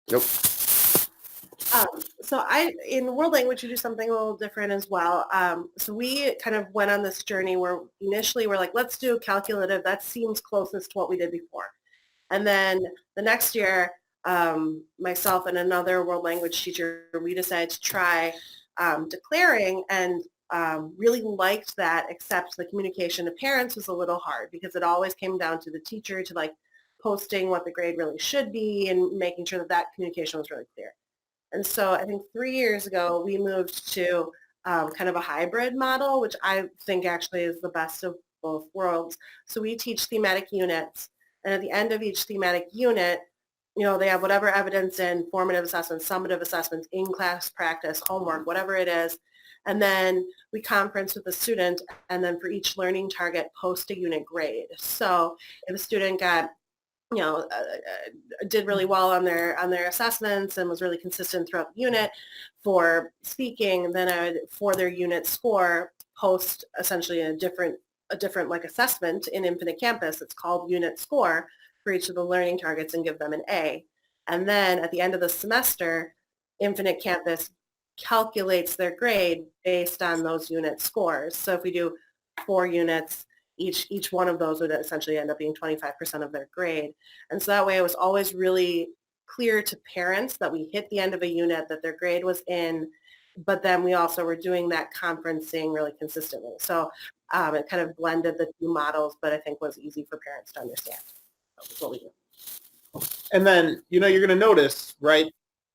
Speaker 4: Yep.
Speaker 3: So in world language, we do something a little different as well. So we kind of went on this journey where initially we're like, let's do calculative. That seems closest to what we did before. And then the next year, myself and another world language teacher, we decided to try declaring, and really liked that, except the communication to parents was a little hard, because it always came down to the teacher to like posting what the grade really should be and making sure that that communication was really clear. And so I think 3 years ago, we moved to kind of a hybrid model, which I think actually is the best of both worlds. So we teach thematic units. And at the end of each thematic unit, they have whatever evidence in formative assessments, summative assessments, in-class practice, homework, whatever it is. And then we conference with the student, and then for each learning target, post a unit grade. So if a student got did really well on their assessments and was really consistent throughout the unit for speaking, then I would, for their unit score, post essentially a different like assessment in Infinite Campus. It's called unit score for each of the learning targets, and give them an A. And then at the end of the semester, Infinite Campus calculates their grade based on those unit scores. So if we do 4 units, each one of those would essentially end up being 25% of their grade. And so that way it was always really clear to parents that we hit the end of a unit, that their grade was in, but then we also were doing that conferencing really consistently. So it kind of blended the 2 models, but I think was easy for parents to understand. That's what we do.
Speaker 5: And then, you're going to notice, right,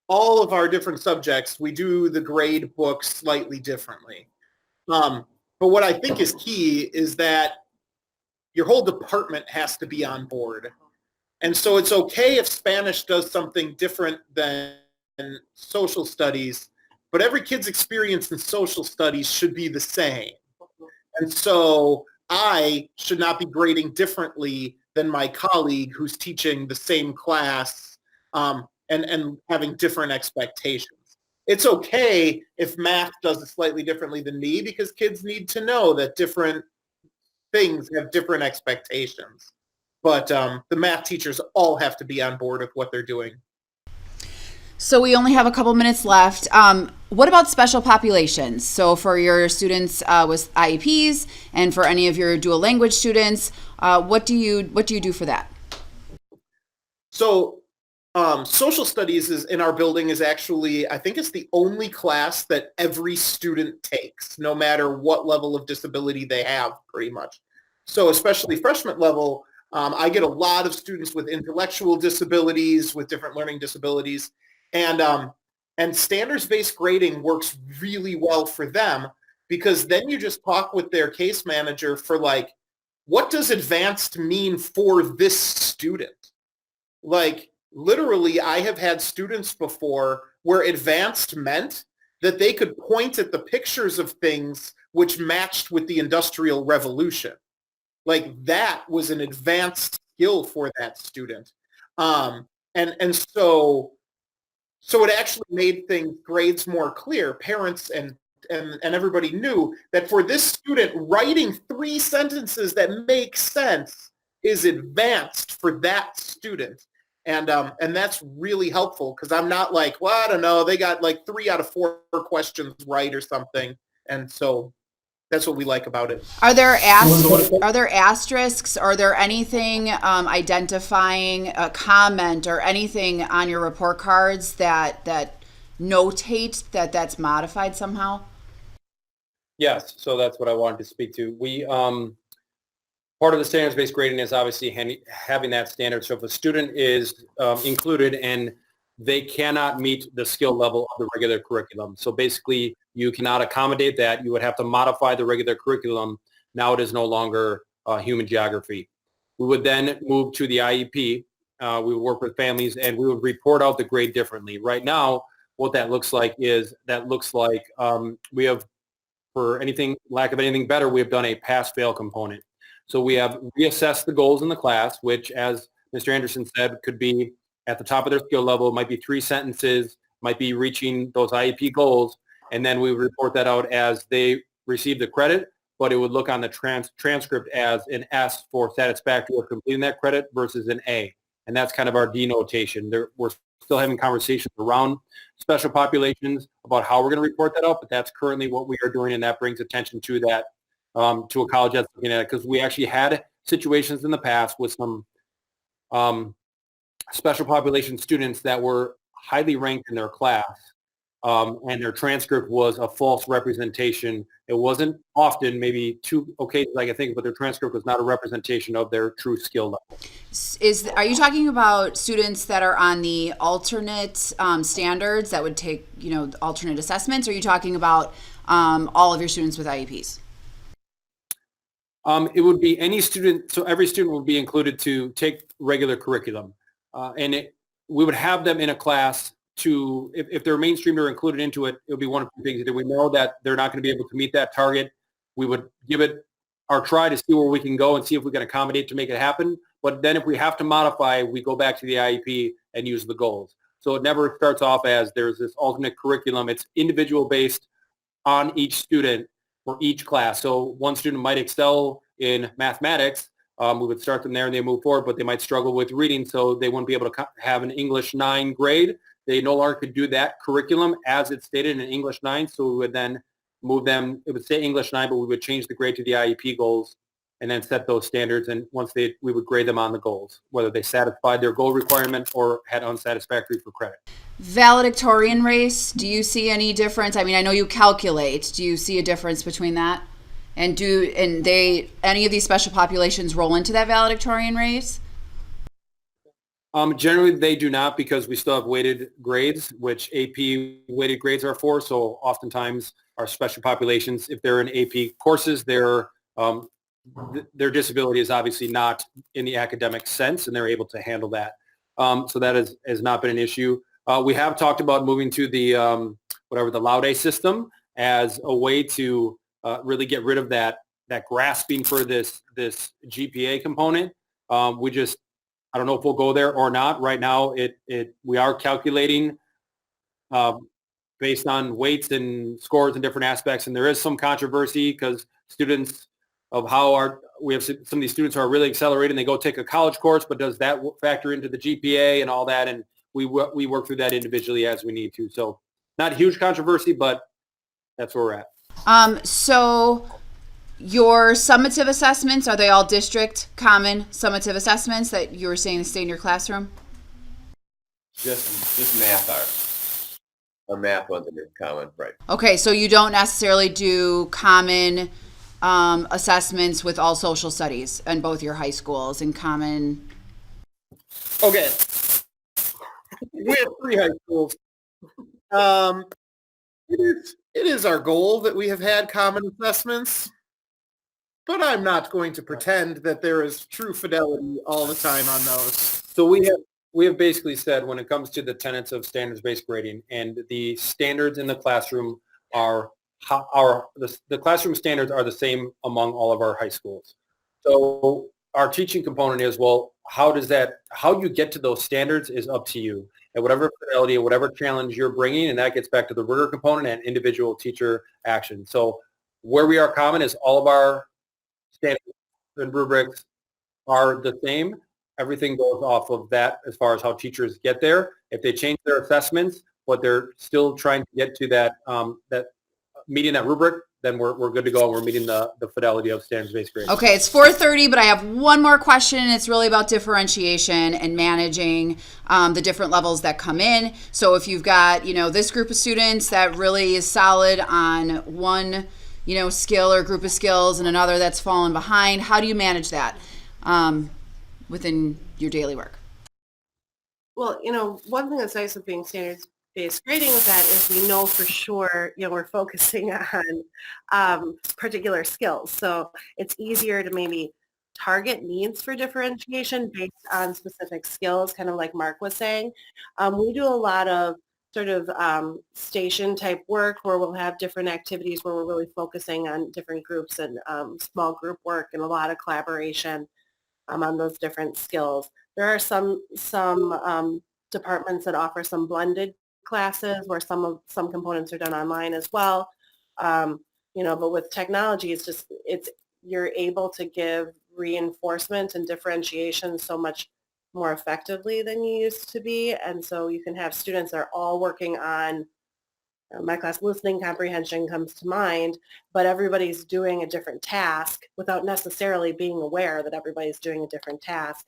Speaker 5: all of our different subjects, we do the grade book slightly differently. But what I think is key is that your whole department has to be on board. And so it's okay if Spanish does something different than social studies, but every kid's experience in social studies should be the same. And so I should not be grading differently than my colleague who's teaching the same class and having different expectations. It's okay if math does it slightly differently than me, because kids need to know that different things have different expectations. But the math teachers all have to be on board with what they're doing.
Speaker 1: So we only have a couple minutes left. What about special populations? So for your students with IEPs and for any of your dual language students, what do you do for that?
Speaker 5: So social studies is in our building is actually, I think it's the only class that every student takes, no matter what level of disability they have, pretty much. So especially freshman level, I get a lot of students with intellectual disabilities, with different learning disabilities, and standards-based grading works really well for them because then you just talk with their case manager for like, what does advanced mean for this student? Like, literally, I have had students before where advanced meant that they could point at the pictures of things which matched with the Industrial Revolution. Like, that was an advanced skill for that student. And so it actually made things grades more clear. Parents and everybody knew that for this student, writing 3 sentences that make sense is advanced for that student. And that's really helpful because I'm not like, well, I don't know, they got like 3 out of 4 questions right or something. And so that's what we like about it.
Speaker 1: Are there asterisks? Are there anything identifying a comment or anything on your report cards that notate that that's modified somehow?
Speaker 2: Yes, so that's what I wanted to speak to. We part of the standards-based grading is obviously having that standard. So if a student is included and they cannot meet the skill level of the regular curriculum, so basically you cannot accommodate that. You would have to modify the regular curriculum. Now it is no longer human geography. We would then move to the IEP. We would work with families and we would report out the grade differently. Right now, what that looks like is we have, for anything, lack of anything better, we have done a pass-fail component. So we have reassessed the goals in the class, which, as Mr. Anderson said, could be at the top of their skill level, might be 3 sentences, might be reaching those IEP goals, and then we would report that out as they receive the credit, but it would look on the transcript as an S for satisfactory of completing that credit versus an A. And that's kind of our denotation. We're still having conversations around special populations about how we're going to report that out, but that's currently what we are doing, and that brings attention to that, to a college that's looking at it, because we actually had situations in the past with some special population students that were highly ranked in their class, and their transcript was a false representation. It wasn't often, maybe 2 occasions I can think, but their transcript was not a representation of their true skill level.
Speaker 1: Are you talking about students that are on the alternate standards that would take, alternate assessments? Or are you talking about all of your students with IEPs?
Speaker 2: It would be any student, so every student would be included to take regular curriculum. We would have them in a class to, if they're mainstreamed or included into it, it would be one of the things that we know that they're not going to be able to meet that target. We would give it our try to see where we can go and see if we can accommodate to make it happen. But then if we have to modify, we go back to the IEP and use the goals. So it never starts off as there's this alternate curriculum. It's individual based on each student for each class. So one student might excel in mathematics. We would start them there and they move forward, but they might struggle with reading, so they wouldn't be able to have an English 9 grade. They no longer could do that curriculum as it's stated in English 9, so we would then move them. It would say English 9, but we would change the grade to the IEP goals and then set those standards, and we would grade them on the goals, whether they satisfied their goal requirement or had unsatisfactory for credit.
Speaker 1: Valedictorian race, do you see any difference? I mean, I know you calculate. Do you see a difference between that? And any of these special populations roll into that valedictorian race?
Speaker 2: Generally, they do not, because we still have weighted grades, which AP weighted grades are for. So oftentimes our special populations, if they're in AP courses, their disability is obviously not in the academic sense, and they're able to handle that. So that has not been an issue. We have talked about moving to the the Laude system as a way to really get rid of that grasping for this GPA component. I don't know if we'll go there or not. Right now, we are calculating based on weights and scores and different aspects, and there is some controversy because students we have some of these students who are really accelerating. They go take a college course, but does that factor into the GPA and all that? And we work through that individually as we need to. So not a huge controversy, but that's where we're at.
Speaker 1: So your summative assessments, are they all district common summative assessments that you were saying stay in your classroom?
Speaker 4: Just math are. Our math ones are common, right?
Speaker 1: Okay, so you don't necessarily do common assessments with all social studies in both your high schools and common.
Speaker 5: Okay. We have 3 high schools. It is our goal that we have had common assessments, but I'm not going to pretend that there is true fidelity all the time on those.
Speaker 2: So we have basically said when it comes to the tenets of standards-based grading and the standards in the classroom the classroom standards are the same among all of our high schools. So our teaching component is, well, how you get to those standards is up to you. And whatever fidelity or whatever challenge you're bringing, and that gets back to the rigor component and individual teacher action. So where we are common is all of our standards and rubrics are the same. Everything goes off of that as far as how teachers get there. If they change their assessments, but they're still trying to get to that meeting that rubric, then we're good to go. We're meeting the fidelity of standards-based grading.
Speaker 1: Okay, it's 4:30, but I have one more question. It's really about differentiation and managing the different levels that come in. So if you've got, this group of students that really is solid on one, skill or group of skills and another that's fallen behind, how do you manage that within your daily work?
Speaker 3: Well, one thing that's nice of being standards-based grading with that is we know for sure, we're focusing on particular skills. So it's easier to maybe target needs for differentiation based on specific skills, kind of like Mark was saying. We do a lot of sort of station type work where we'll have different activities where we're really focusing on different groups and small group work and a lot of collaboration on those different skills. There are some departments that offer some blended classes where some components are done online as well. But with technology, you're able to give reinforcement and differentiation so much more effectively than you used to be. And so you can have students that are all working on my class listening comprehension comes to mind, but everybody's doing a different task without necessarily being aware that everybody's doing a different task,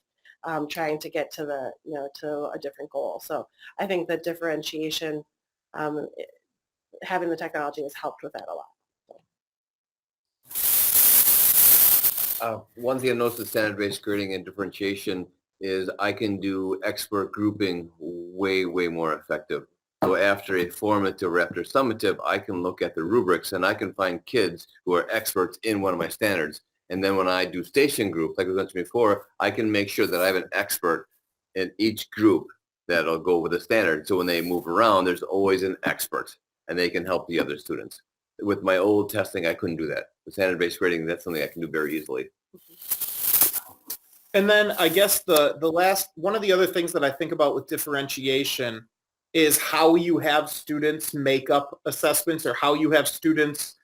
Speaker 3: trying to get to to a different goal. So I think that differentiation, having the technology has helped with that a lot.
Speaker 4: One thing I noticed with standard-based grading and differentiation is I can do expert grouping way, way more effective. So after a formative or after summative, I can look at the rubrics and I can find kids who are experts in one of my standards. And then when I do station group, like I mentioned before, I can make sure that I have an expert in each group that'll go with the standard. So when they move around, there's always an expert and they can help the other students. With my old testing, I couldn't do that. With standard-based grading, that's something I can do very easily.
Speaker 5: And then I guess the last, one of the other things that I think about with differentiation is how you have students make up assessments or how you have students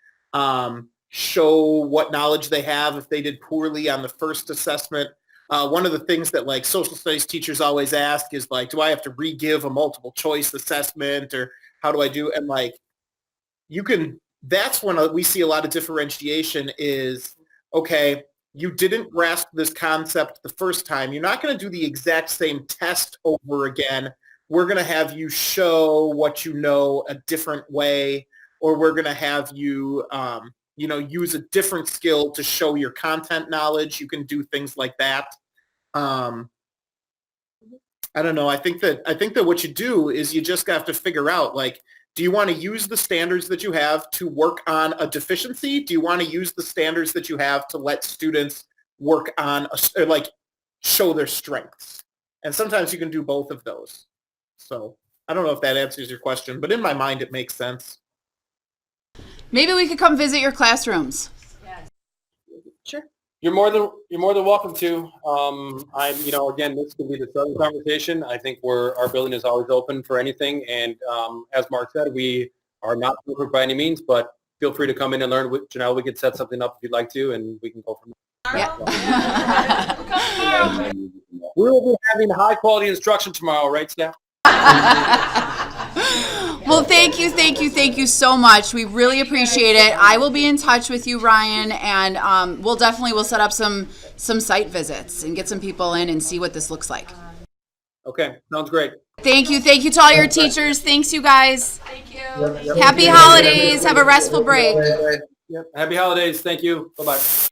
Speaker 5: show what knowledge they have if they did poorly on the first assessment. One of the things that like social studies teachers always ask is like, do I have to re-give a multiple choice assessment or how do I do? And like, that's when we see a lot of differentiation is, okay, you didn't grasp this concept the first time. You're not going to do the exact same test over again. We're going to have you show what you know a different way, or we're going to have you, use a different skill to show your content knowledge. You can do things like that. I don't know. I think that what you do is you just have to figure out, like, do you want to use the standards that you have to work on a deficiency? Do you want to use the standards that you have to let students work on, show their strengths? And sometimes you can do both of those. So I don't know if that answers your question, but in my mind, it makes sense.
Speaker 1: Maybe we could come visit your classrooms.
Speaker 3: Sure.
Speaker 2: You're more than welcome to. Again, this could be the start of the conversation. I think our building is always open for anything. And as Mark said, we are not perfect by any means, but feel free to come in and learn. Janelle, we could set something up if you'd like to, and we can go from there.
Speaker 1: Yeah.
Speaker 2: We will be having high quality instruction tomorrow, right, staff?
Speaker 1: Well, thank you so much. We really appreciate it. I will be in touch with you, Ryan, and we'll set up some site visits and get some people in and see what this looks like.
Speaker 2: Okay, sounds great.
Speaker 1: Thank you to all your teachers. Thanks, you guys.
Speaker 6: Thank you.
Speaker 1: Happy holidays. Have a restful break.
Speaker 2: Yep. Happy holidays. Thank you. Bye-bye.